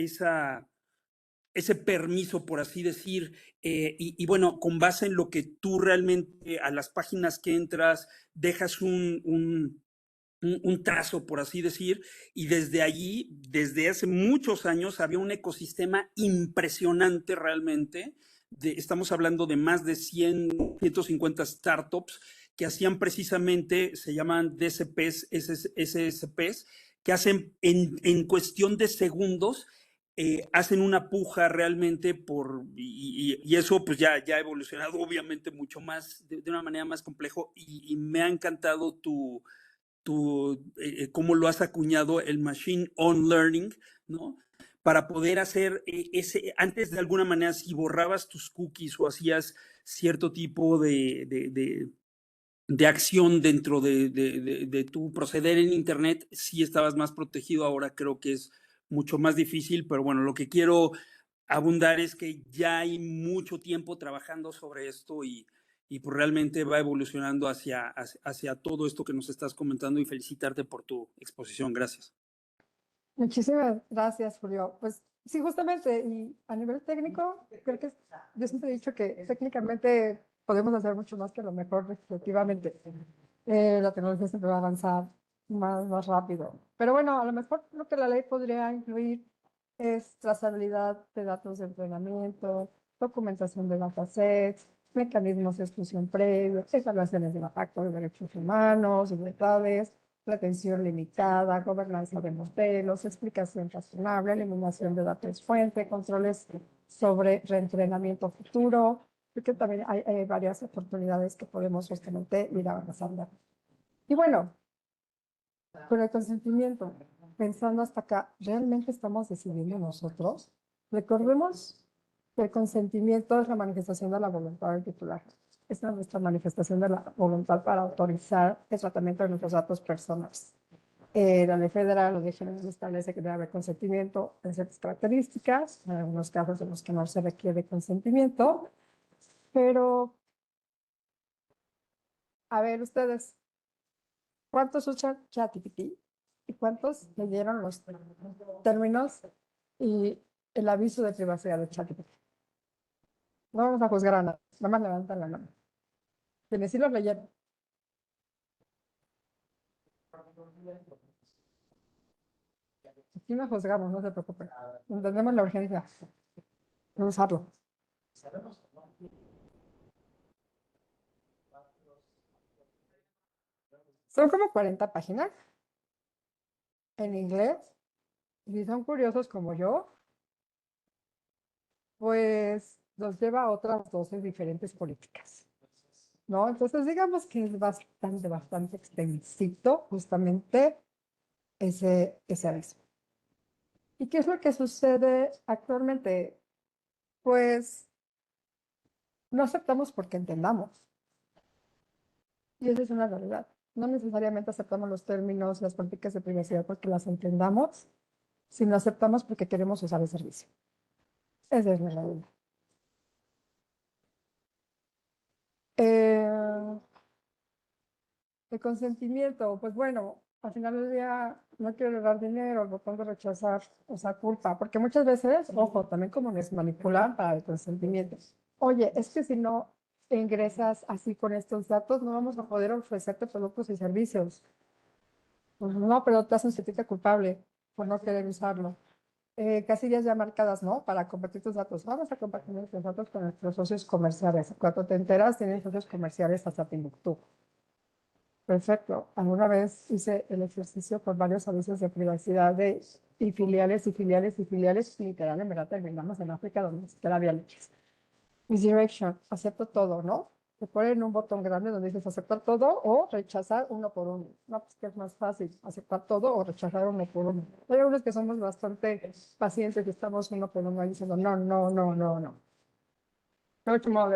permiso, por así decir, y bueno, con base en lo que tú realmente a las páginas que entras, dejas un trazo, por así decir, y desde allí, desde hace muchos años, había un ecosistema impresionante realmente. Estamos hablando de más de 150 startups que hacían precisamente, se llaman DSPs, SSPs, que hacen en cuestión de segundos, hacen una puja realmente y eso pues ya ha evolucionado obviamente mucho más, de una manera más complejo, y me ha encantado cómo lo has acuñado, el Machine on Learning, ¿no? Para poder hacer antes de alguna manera, si borrabas tus cookies o hacías cierto tipo de de acción dentro de tu proceder en Internet, sí estabas más protegido. Ahora creo que es mucho más difícil, pero bueno, lo que quiero abundar es que ya hay mucho tiempo trabajando sobre esto y pues realmente va evolucionando hacia todo esto que nos estás comentando, y felicitarte por tu exposición. Gracias. Muchísimas gracias, Julio. Pues sí, justamente, y a nivel técnico, creo que yo siempre he dicho que técnicamente podemos hacer mucho más que lo mejor respectivamente. La tecnología siempre va a avanzar más rápido. Pero bueno, a lo mejor lo que la ley podría incluir es trazabilidad de datos de entrenamiento, documentación de datasets, mecanismos de exclusión previos, evaluaciones de impacto de derechos humanos, libertades, retención limitada, gobernanza de modelos, explicación razonable, eliminación de datos fuente, controles sobre reentrenamiento futuro. Creo que también hay varias oportunidades que podemos justamente ir avanzando. Y bueno, con el consentimiento, pensando hasta acá, ¿realmente estamos decidiendo nosotros? Recordemos que el consentimiento es la manifestación de la voluntad del titular. Es nuestra manifestación de la voluntad para autorizar el tratamiento de nuestros datos personales. La ley federal, la ley general establece que debe haber consentimiento en ciertas características, en algunos casos en los que no se requiere consentimiento, pero, a ver, ustedes, ¿cuántos usan ChatGPT y cuántos leyeron los términos y el aviso de privacidad de ChatGPT? No vamos a juzgar a nadie, nada más levantan la mano. Quienes sí los leyeron. Aquí no juzgamos, no se preocupen. Entendemos la urgencia de usarlo. Son como 40 páginas en inglés. Y si son curiosos como yo, pues los lleva a otras 12 diferentes políticas, ¿no? Entonces, digamos que es bastante extensito justamente ese aviso. ¿Y qué es lo que sucede actualmente? Pues no aceptamos porque entendamos. Y esa es una realidad. No necesariamente aceptamos los términos, las políticas de privacidad porque las entendamos, sino aceptamos porque queremos usar el servicio. Esa es la realidad. El consentimiento, pues bueno, al final del día no quiero dar dinero, el botón de rechazar, o sea, culpa, porque muchas veces, ojo, también como nos manipulan para el consentimiento. Oye, es que si no ingresas así con estos datos, no vamos a poder ofrecerte productos y servicios. Pues no, pero te hacen sentirte culpable por no querer usarlo. Casillas ya marcadas, ¿no? Para compartir tus datos. Vamos a compartir nuestros datos con nuestros socios comerciales. Cuando te enteras, tienen socios comerciales hasta Timbuktu. Perfecto. Alguna vez hice el ejercicio por varios avisos de privacidad y filiales y filiales y filiales. Literal, en verdad, terminamos en África donde ni siquiera había leches. Misdirection, acepto todo, ¿no? Te ponen un botón grande donde dices aceptar todo o rechazar uno por uno. No, pues que es más fácil, aceptar todo o rechazar uno por uno. Hay algunos que somos bastante pacientes y estamos uno por uno ahí diciendo no. El último,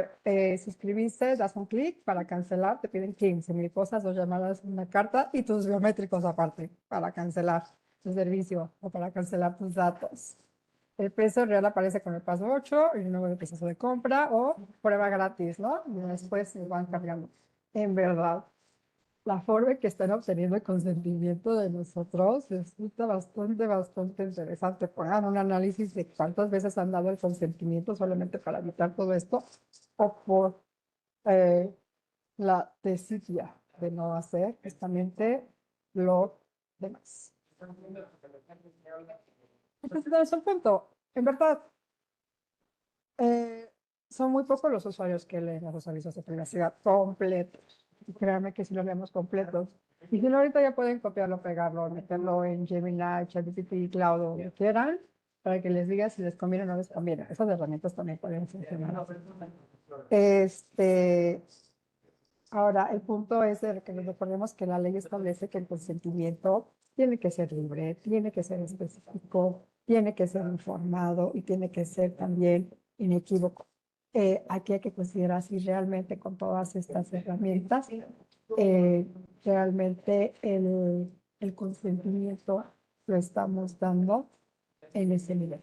suscribiste, das un clic para cancelar, te piden 15,000 cosas, 2 llamadas, una carta y tus biométricos aparte para cancelar tu servicio o para cancelar tus datos. El precio real aparece con el paso 8, el número de proceso de compra o prueba gratis, ¿no? Y después se van cargando. En verdad, la forma en que están obteniendo el consentimiento de nosotros resulta bastante interesante. Pongan un análisis de cuántas veces han dado el consentimiento solamente para evitar todo esto o por la desidia de no hacer justamente lo demás. Entonces, es un punto. En verdad, son muy pocos los usuarios que leen los avisos de privacidad completos. Y créanme que si los leemos completos. Y si no, ahorita ya pueden copiarlo, pegarlo, meterlo en Gemini, ChatGPT, Cloud, o lo que quieran, para que les diga si les conviene o no les conviene. Esas herramientas también pueden funcionar. Ahora, el punto es de que nos recordemos que la ley establece que el consentimiento tiene que ser libre, tiene que ser específico, tiene que ser informado y tiene que ser también inequívoco. Aquí hay que considerar si realmente con todas estas herramientas eh, realmente el consentimiento lo estamos dando en ese nivel.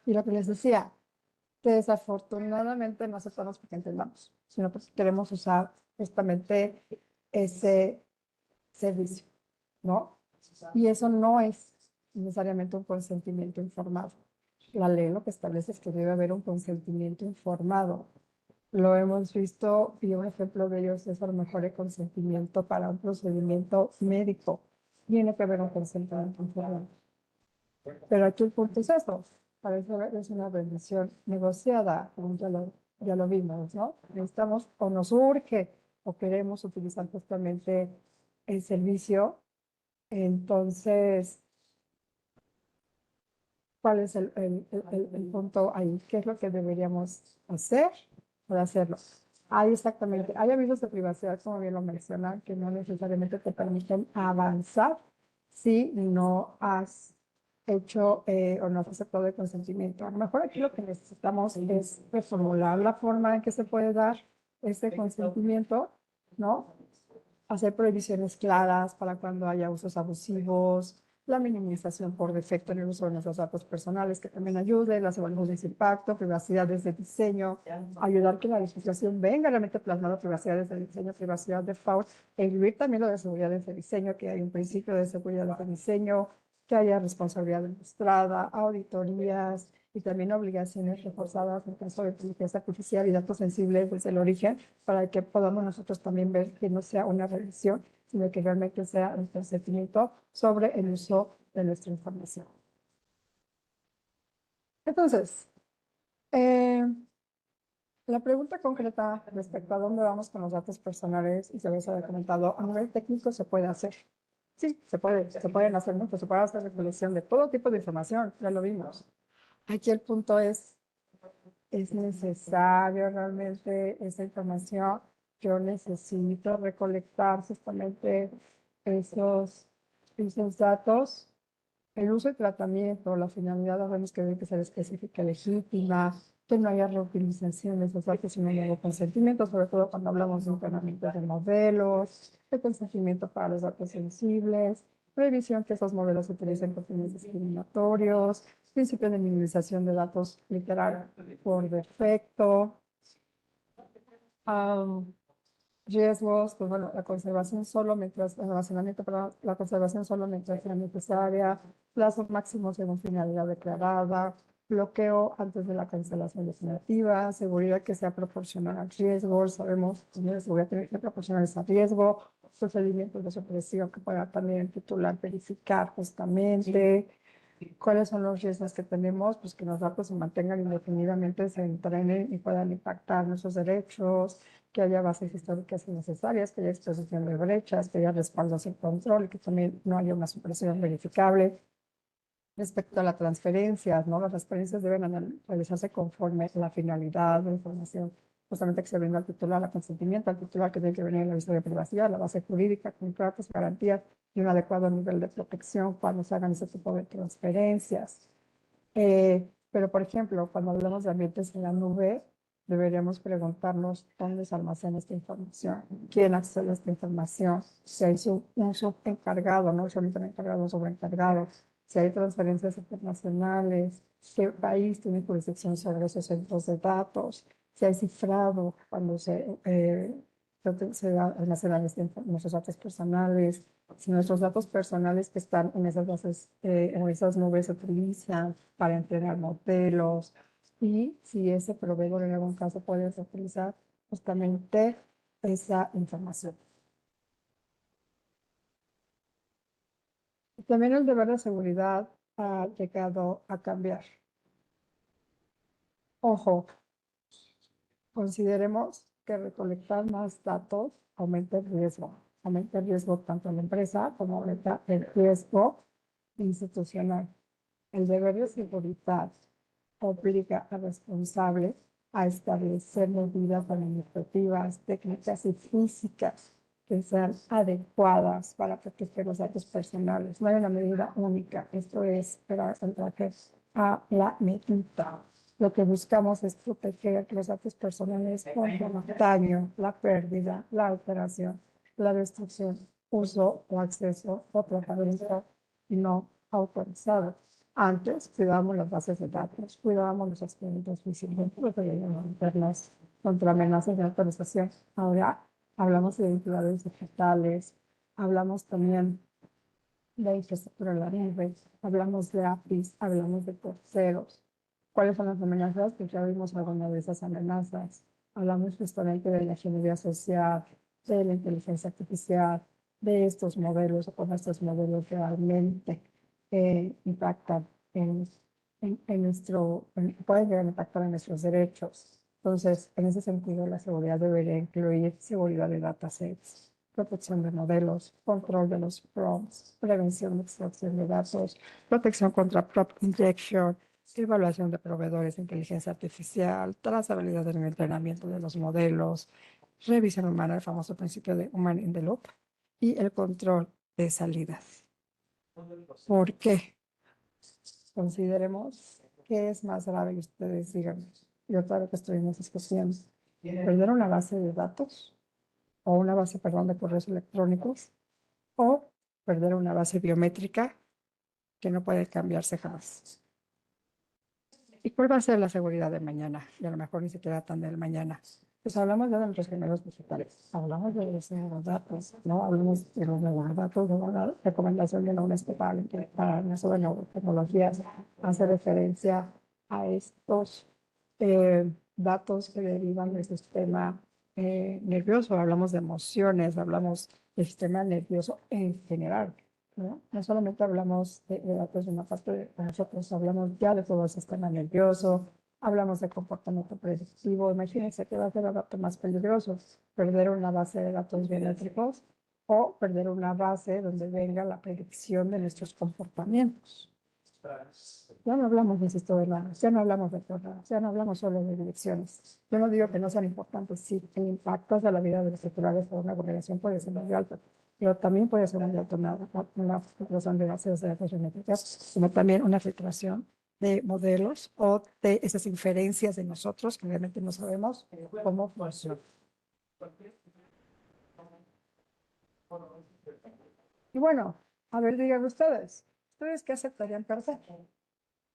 Y lo que les decía, que desafortunadamente no aceptamos porque entendamos, sino porque queremos usar justamente ese servicio, ¿no? Y eso no es necesariamente un consentimiento informado. La ley lo que establece es que debe haber un consentimiento informado. Lo hemos visto y un ejemplo de ellos es a lo mejor el consentimiento para un procedimiento médico. Tiene que haber un consentimiento informado. Pero aquí el punto es eso. Para eso es una rendición negociada, como ya lo vimos, ¿no? Necesitamos o nos urge o queremos utilizar justamente el servicio. Entonces, ¿cuál es el punto ahí? ¿Qué es lo que deberíamos hacer para hacerlo? Hay exactamente, hay avisos de privacidad, como bien lo mencionan, que no necesariamente te permiten avanzar si no has hecho o no has aceptado el consentimiento. A lo mejor aquí lo que necesitamos es reformular la forma en que se puede dar ese consentimiento, ¿no? Hacer prohibiciones claras para cuando haya usos abusivos, la minimización por defecto en el uso de nuestros datos personales, que también ayude, las evaluaciones de impacto, privacidades de diseño, ayudar que la legislación venga realmente plasmada privacidades de diseño, privacidad de FAUR, e incluir también lo de seguridad de diseño, que hay un principio de seguridad de diseño, que haya responsabilidad demostrada, auditorías y también obligaciones reforzadas en caso de inteligencia artificial y datos sensibles desde el origen, para que podamos nosotros también ver que no sea una revisión, sino que realmente sea un consentimiento sobre el uso de nuestra información. Entonces, la pregunta concreta respecto a dónde vamos con los datos personales, y se les había comentado, a nivel técnico se puede hacer. Sí, se pueden hacer mucho, se puede hacer recolección de todo tipo de información, ya lo vimos. Aquí el punto es necesario realmente esa información. Yo necesito recolectar justamente esos datos. El uso y tratamiento, la finalidad, sabemos que debe ser específica, legítima, que no haya reutilización de esos datos sin un nuevo consentimiento, sobre todo cuando hablamos de entrenamiento de modelos, de consentimiento para los datos sensibles, revisión que esos modelos se utilicen con fines discriminatorios, principio de minimización de datos literal por defecto, riesgos, pues bueno, la conservación solo mientras, el almacenamiento para la conservación solo mientras sea necesaria, plazo máximo según finalidad declarada, bloqueo antes de la cancelación definitiva, seguridad que sea proporcional al riesgo, sabemos que la seguridad tiene que ser proporcional a riesgo, procedimientos de supresión que pueda también el titular verificar justamente. ¿Cuáles son los riesgos que tenemos? Pues que los datos se mantengan indefinidamente, se entrenen y puedan impactar nuestros derechos, que haya bases históricas innecesarias, que haya exposición de brechas, que haya respaldo sin control, que también no haya una supresión verificable. Respecto a la transferencia, ¿no? Las transferencias deben realizarse conforme a la finalidad de la información, justamente que se brinda al titular, el consentimiento al titular, que tiene que venir el aviso de privacidad, la base jurídica, contratos, garantías y un adecuado nivel de protección cuando se hagan ese tipo de transferencias. Pero, por ejemplo, cuando hablamos de ambientes en la nube, deberíamos preguntarnos dónde se almacena esta información, quién accede a esta información, si hay un subencargado, no solamente un encargado, un sobreencargado, si hay transferencias internacionales, qué país tiene jurisdicción sobre esos centros de datos, si hay cifrado cuando se almacenan nuestros datos personales, si nuestros datos personales que están en esas bases, en esas nubes se utilizan para entrenar modelos, y si ese proveedor en algún caso puede utilizar justamente esa información. También el deber de seguridad ha llegado a cambiar. Ojo, consideremos que recolectar más datos aumenta el riesgo. Aumenta el riesgo tanto en la empresa como aumenta el riesgo institucional. El deber de seguridad obliga al responsable a establecer medidas administrativas, técnicas y físicas que sean adecuadas para proteger los datos personales. No hay una medida única, esto es para el traje a la medida. Lo que buscamos es proteger los datos personales contra el daño, la pérdida, la alteración, la destrucción, uso o acceso o tratamiento no autorizado. Antes cuidábamos las bases de datos, cuidábamos los expedientes físicos, protegíamos internos contra amenazas de autorización. Ahora hablamos de identidades digitales, hablamos también de infraestructura en la nube, hablamos de APIs, hablamos de terceros. ¿Cuáles son las amenazas? Pues ya vimos algunas de esas amenazas. Hablamos justamente de la ingeniería social, de la inteligencia artificial, de estos modelos o cómo estos modelos realmente impactan pueden llegar a impactar en nuestros derechos. Entonces, en ese sentido, la seguridad debería incluir seguridad de datasets, protección de modelos, control de los prompts, prevención de extracción de datos, protección contra prompt injection, evaluación de proveedores de inteligencia artificial, trazabilidad del entrenamiento de los modelos, revisión humana, el famoso principio de human in the loop, y el control de salidas. ¿Por qué? Consideremos qué es más grave que ustedes digan. Yo claro que estoy en esas discusiones. Perder una base de datos o una base, perdón, de correos electrónicos o perder una base biométrica que no puede cambiarse jamás. ¿Y cuál va a ser la seguridad de mañana? Y a lo mejor ni siquiera tan del mañana. Pues hablamos ya de nuestros géneros digitales, hablamos de los datos, ¿no? Hablamos de los datos, de la recomendación de la UNESCO para el uso de neurotecnologías, hace referencia a estos datos que derivan del sistema nervioso, hablamos de emociones, hablamos del sistema nervioso en general. ¿No? No solamente hablamos de datos de una parte de nosotros, hablamos ya de todo el sistema nervioso, hablamos de comportamiento predictivo. Imagínense que va a ser el dato más peligroso, perder una base de datos biométricos o perder una base donde venga la predicción de nuestros comportamientos. Ya no hablamos, insisto, de nada, ya no hablamos de programas, ya no hablamos solo de direcciones. Yo no digo que no sean importantes, sí, el impacto hacia la vida de los titulares por una congregación puede ser muy alto, pero también puede ser muy alto una filtración de bases de datos biométricas, como también una filtración de modelos o de esas inferencias de nosotros que realmente no sabemos cómo funcionan. Y bueno, a ver, digan ustedes qué aceptarían perder?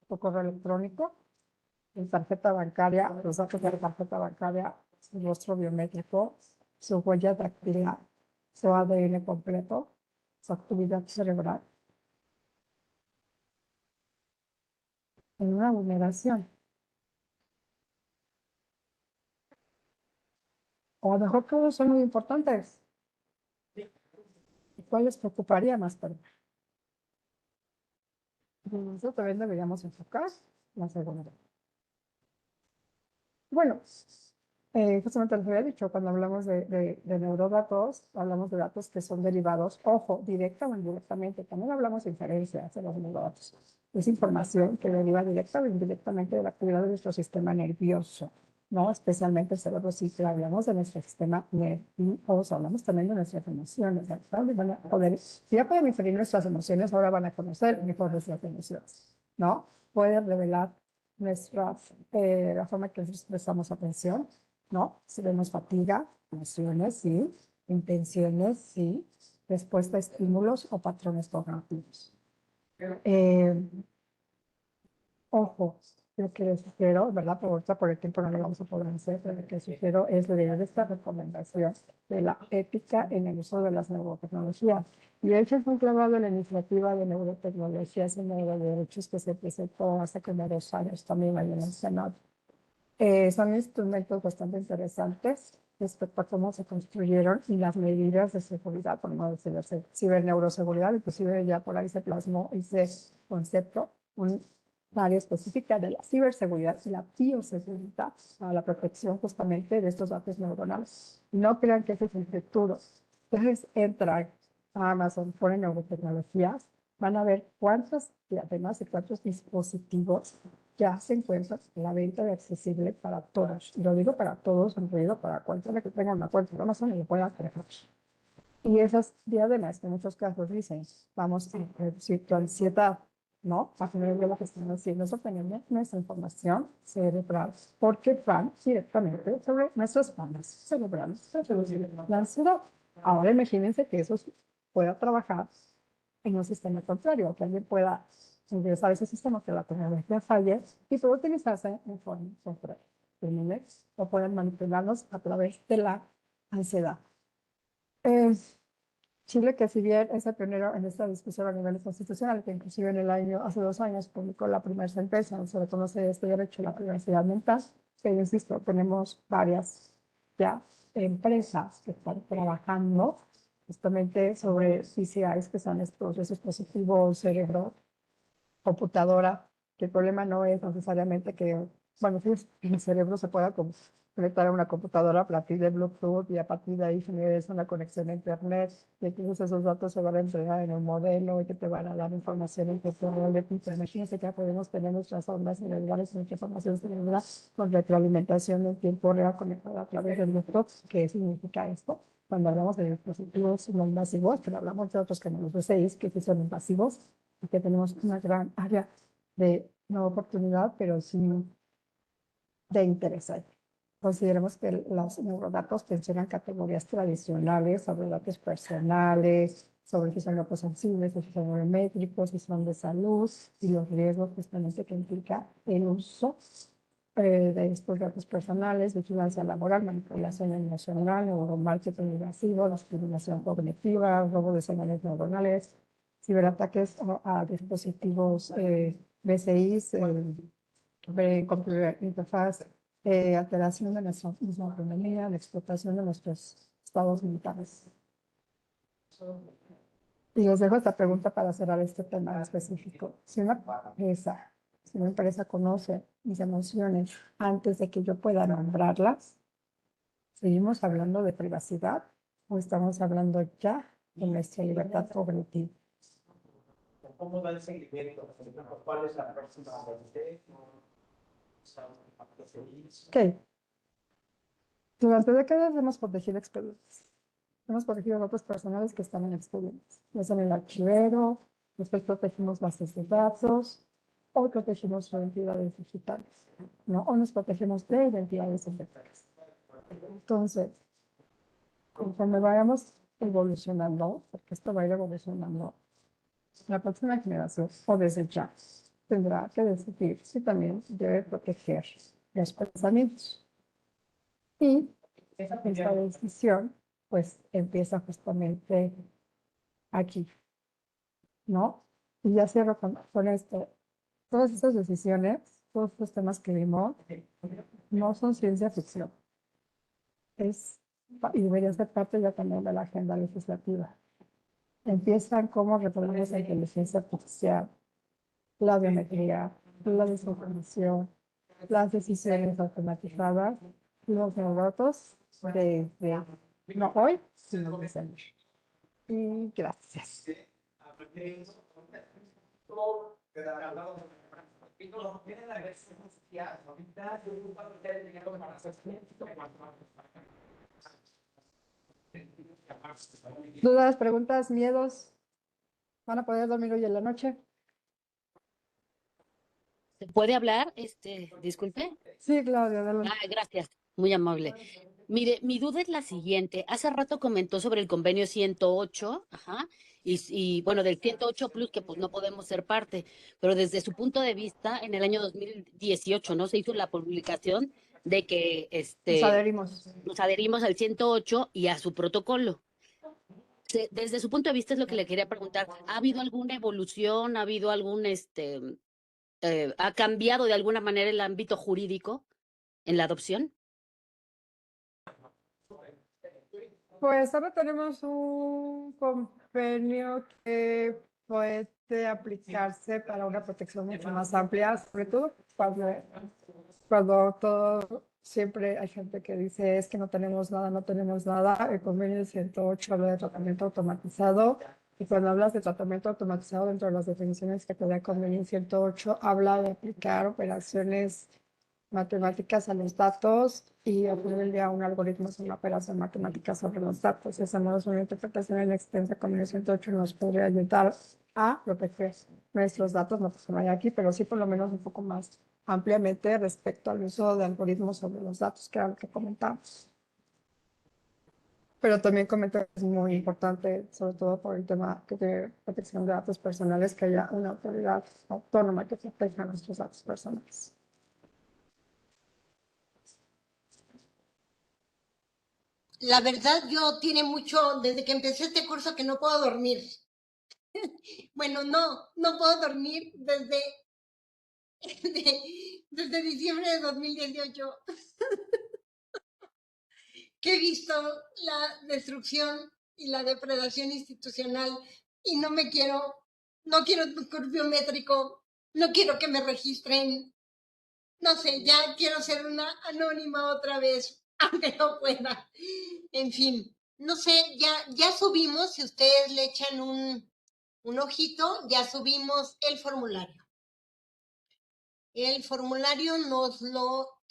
¿Tu correo electrónico, tu tarjeta bancaria, los datos de la tarjeta bancaria, su rostro biométrico, su huella dactilar, su ADN completo, su actividad cerebral? En una vulneración. O a lo mejor todos son muy importantes. ¿Y cuál les preocuparía más? Nosotros también deberíamos enfocar la seguridad. Bueno, justamente les había dicho, cuando hablamos de neurodatos, hablamos de datos que son derivados, ojo, directa o indirectamente. También hablamos de inferencias de los neurodatos. Es información que deriva directa o indirectamente de la actividad de nuestro sistema nervioso, ¿no? Especialmente el cerebro, sí, que hablamos de nuestro sistema nervioso, hablamos también de nuestras emociones. Van a poder, si ya pueden inferir nuestras emociones, ahora van a conocer mejor nuestras emociones, ¿no? Pueden revelar la forma que nosotros prestamos atención, ¿no? Si vemos fatiga, emociones, sí, intenciones, sí, respuesta a estímulos o patrones cognitivos. Ojo, lo que les sugiero, ¿verdad? Por el tiempo no lo vamos a poder hacer, pero lo que les sugiero es leer esta recomendación de la ética en el uso de las neurotecnologías. Y de hecho es muy clavado en la iniciativa de neurotecnologías y neuroderechos que se presentó hace como 2 años también ahí en el Senado. Son instrumentos bastante interesantes respecto a cómo se construyeron y las medidas de seguridad, por no decir ciberneuroseguridad, inclusive ya por ahí se plasmó ese concepto, un área específica de la ciberseguridad y la bioseguridad para la protección justamente de estos datos neuronales. No crean que ese es el futuro. Ustedes entran a Amazon, ponen neurotecnologías, van a ver cuántos diademas y cuántos dispositivos ya se encuentran en la venta de accesible para todos. Y lo digo para todos, incluido para cualquiera que tenga una cuenta de Amazon y lo pueda crear. Y esas diademas, que en muchos casos dicen, vamos a reducir tu ansiedad, ¿no? A final de lo que están haciendo es obteniendo nuestra información cerebral, porque van directamente sobre nuestras zonas cerebrales para reducir la ansiedad. Ahora imagínense que eso pueda trabajar en un sistema contrario, que alguien pueda ingresar a ese sistema que la tecnología falle y puede utilizarse en forma contraria. O pueden manipularnos a través de la ansiedad. Chile, que si bien es el pionero en esta discusión a nivel constitucional, que inclusive hace 2 años, publicó la primera sentencia donde se reconoce este derecho a la privacidad mental, pero insisto, tenemos varias ya empresas que están trabajando justamente sobre PCIs, que son estos dispositivos cerebro, computadora, que el problema no es necesariamente que, bueno, sí, el cerebro se pueda conectar a una computadora a partir de Bluetooth y a partir de ahí generes una conexión a Internet y entonces esos datos se van a entregar en un modelo y que te van a dar información en tiempo real de ti. Imagínense que ya podemos tener nuestras ondas cerebrales, nuestra información cerebral con retroalimentación en tiempo real conectada a través de Bluetooth. ¿Qué significa esto? Cuando hablamos de dispositivos no invasivos, pero hablamos de otros que no los PCIs, que sí son invasivos, y que tenemos una gran área de no oportunidad, pero sí de interés ahí. Consideremos que los neurodatos mencionan categorías tradicionales sobre datos personales, sobre si son datos sensibles, si son biométricos, si son de salud y los riesgos justamente que implica el uso de estos datos personales, vigilancia laboral, manipulación emocional, neuromarketing invasivo, discriminación cognitiva, robo de señales neuronales, ciberataques a dispositivos BCIs, Computer Interface, alteración de nuestra misma autonomía, la explotación de nuestros estados mentales. Y les dejo esta pregunta para cerrar este tema específico. Si una empresa conoce mis emociones antes de que yo pueda nombrarlas, ¿seguimos hablando de privacidad o estamos hablando ya de nuestra libertad cognitiva? ¿Cómo da el seguimiento? ¿Cuál es la próxima? Ok. Durante décadas hemos protegido expedientes. Hemos protegido datos personales que están en expedientes. Ya sea en el archivero, después protegimos bases de datos, o protegimos identidades digitales, ¿no? O nos protegemos de identidades digitales. Entonces, conforme vayamos evolucionando, porque esto va a ir evolucionando, la próxima generación, o desde ya, tendrá que decidir si también debe proteger los pensamientos. Y esta decisión, pues, empieza justamente aquí, ¿no? Y ya cierro con esto. Todas estas decisiones, todos estos temas que vimos, no son ciencia ficción. Y debería ser parte ya también de la agenda legislativa. Empiezan como retomamos la inteligencia artificial, la biometría, la desinformación, las decisiones automatizadas, los neurodatos desde no hoy, sino desde ayer. Y gracias. ¿Dudas, preguntas, miedos? ¿Van a poder dormir hoy en la noche? ¿Se puede hablar? Disculpe. Sí, Claudia, adelante. Gracias, muy amable. Mire, mi duda es la siguiente. Hace rato comentó sobre el convenio 108, ajá, y bueno, del 108 Plus, que pues no podemos ser parte, pero desde su punto de vista, en el año 2018, ¿no? Se hizo la publicación de que nos adherimos al 108 y a su protocolo. Desde su punto de vista es lo que le quería preguntar. ¿Ha habido alguna evolución? ¿Ha habido algún, ha cambiado de alguna manera el ámbito jurídico en la adopción? Pues ahora tenemos un convenio que puede aplicarse para una protección mucho más amplia, sobre todo cuando todo, siempre hay gente que dice es que no tenemos nada. El convenio 108 habla de tratamiento automatizado y cuando hablas de tratamiento automatizado dentro de las definiciones que te da el convenio 108 habla de aplicar operaciones matemáticas a los datos y al final del día un algoritmo es una operación matemática sobre los datos. Esa no es una interpretación en extensa como el 108 nos podría ayudar a proteger nuestros datos, no porque no hay aquí, pero sí por lo menos un poco más ampliamente respecto al uso de algoritmos sobre los datos, que era lo que comentamos. Pero también comento que es muy importante, sobre todo por el tema de protección de datos personales, que haya una autoridad autónoma que proteja nuestros datos personales. La verdad, yo tiene mucho, desde que empecé este curso, que no puedo dormir. Bueno, no puedo dormir desde diciembre de 2018, que he visto la destrucción y la depredación institucional y no quiero un curso biométrico, no quiero que me registren, no sé, ya quiero ser una anónima otra vez, aunque no pueda. En fin, no sé, ya subimos, si ustedes le echan un ojito, ya subimos el formulario. El formulario nos lo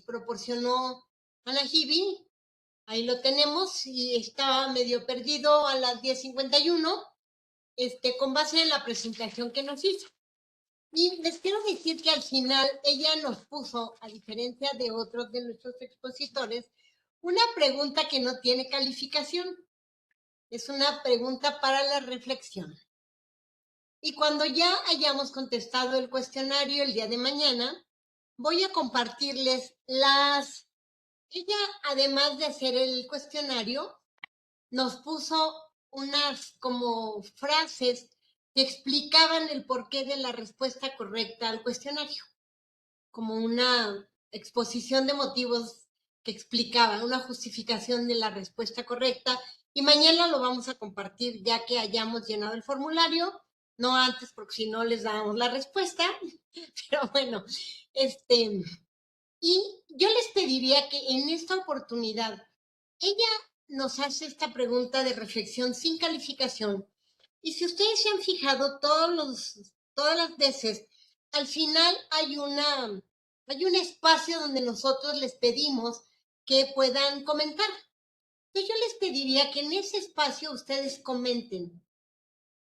proporcionó Ana Jibi. Ahí lo tenemos y estaba medio perdido a las 10:51, con base en la presentación que nos hizo. Y les quiero decir que al final ella nos puso, a diferencia de otros de nuestros expositores, una pregunta que no tiene calificación. Es una pregunta para la reflexión. Y cuando ya hayamos contestado el cuestionario el día de mañana, voy a compartirles Ella, además de hacer el cuestionario, nos puso unas como frases que explicaban el porqué de la respuesta correcta al cuestionario, como una exposición de motivos que explicaban, una justificación de la respuesta correcta. Y mañana lo vamos a compartir ya que hayamos llenado el formulario, no antes porque si no les damos la respuesta, pero bueno, y yo les pediría que en esta oportunidad, ella nos hace esta pregunta de reflexión sin calificación. Y si ustedes se han fijado, todas las veces, al final hay un espacio donde nosotros les pedimos que puedan comentar. Entonces yo les pediría que en ese espacio ustedes comenten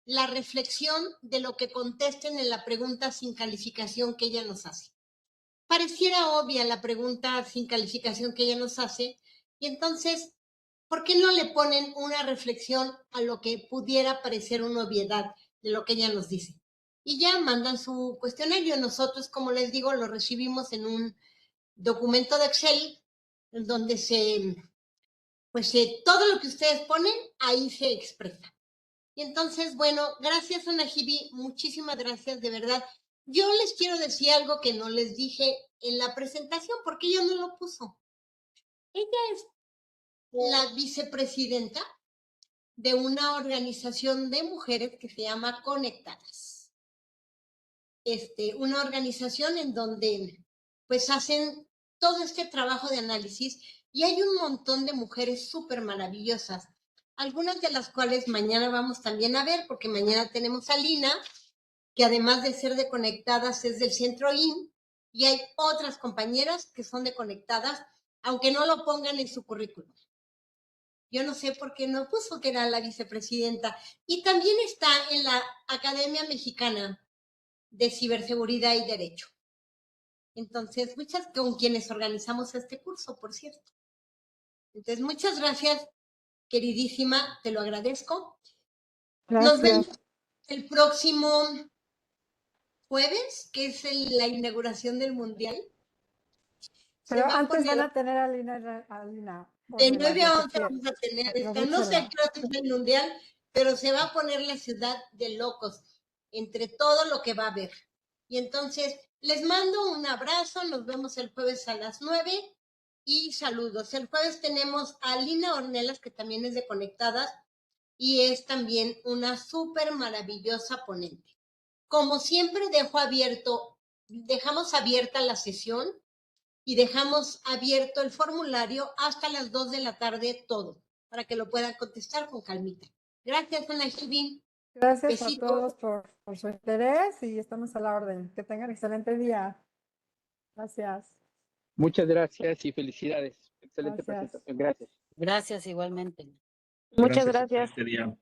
la reflexión de lo que contesten en la pregunta sin calificación que ella nos hace. Pareciera obvia la pregunta sin calificación que ella nos hace, y entonces, ¿por qué no le ponen una reflexión a lo que pudiera parecer una obviedad de lo que ella nos dice? Y ya mandan su cuestionario. Nosotros, como les digo, lo recibimos en un documento de Excel, en donde todo lo que ustedes ponen, ahí se expresa. Y entonces, bueno, gracias, Ana Jibi, muchísimas gracias, de verdad. Yo les quiero decir algo que no les dije en la presentación, porque ella no lo puso. Ella es la vicepresidenta de una organización de mujeres que se llama Conectadas. Una organización en donde pues hacen todo este trabajo de análisis y hay un montón de mujeres súper maravillosas, algunas de las cuales mañana vamos también a ver, porque mañana tenemos a Lina, que además de ser de Conectadas es del Centro IN, y hay otras compañeras que son de Conectadas, aunque no lo pongan en su currículum. Yo no sé por qué no puso que era la vicepresidenta. Y también está en la Academia Mexicana de Ciberseguridad y Derecho. Entonces, con quienes organizamos este curso, por cierto. Entonces, muchas gracias, queridísima, te lo agradezco. Gracias. Nos vemos el próximo jueves, que es la inauguración del Mundial. Pero antes van a tener a Lina. De 9 a 11 vamos a tener esta. No sé a qué hora es el Mundial, pero se va a poner la ciudad de locos entre todo lo que va a haber. Y entonces, les mando un abrazo, nos vemos el jueves a las 9 y saludos. El jueves tenemos a Lina Ornelas, que también es de Conectadas y es también una súper maravillosa ponente. Como siempre, dejamos abierta la sesión y dejamos abierto el formulario hasta las 2 de la tarde todo, para que lo puedan contestar con calmita. Gracias, Ana Jibi. Gracias Besito. a todos por su interés y estamos a la orden. Que tengan excelente día. Gracias. Muchas gracias y felicidades. Excelente Gracias. presentación. Gracias. Gracias igualmente. Muchas gracias. Excelente día.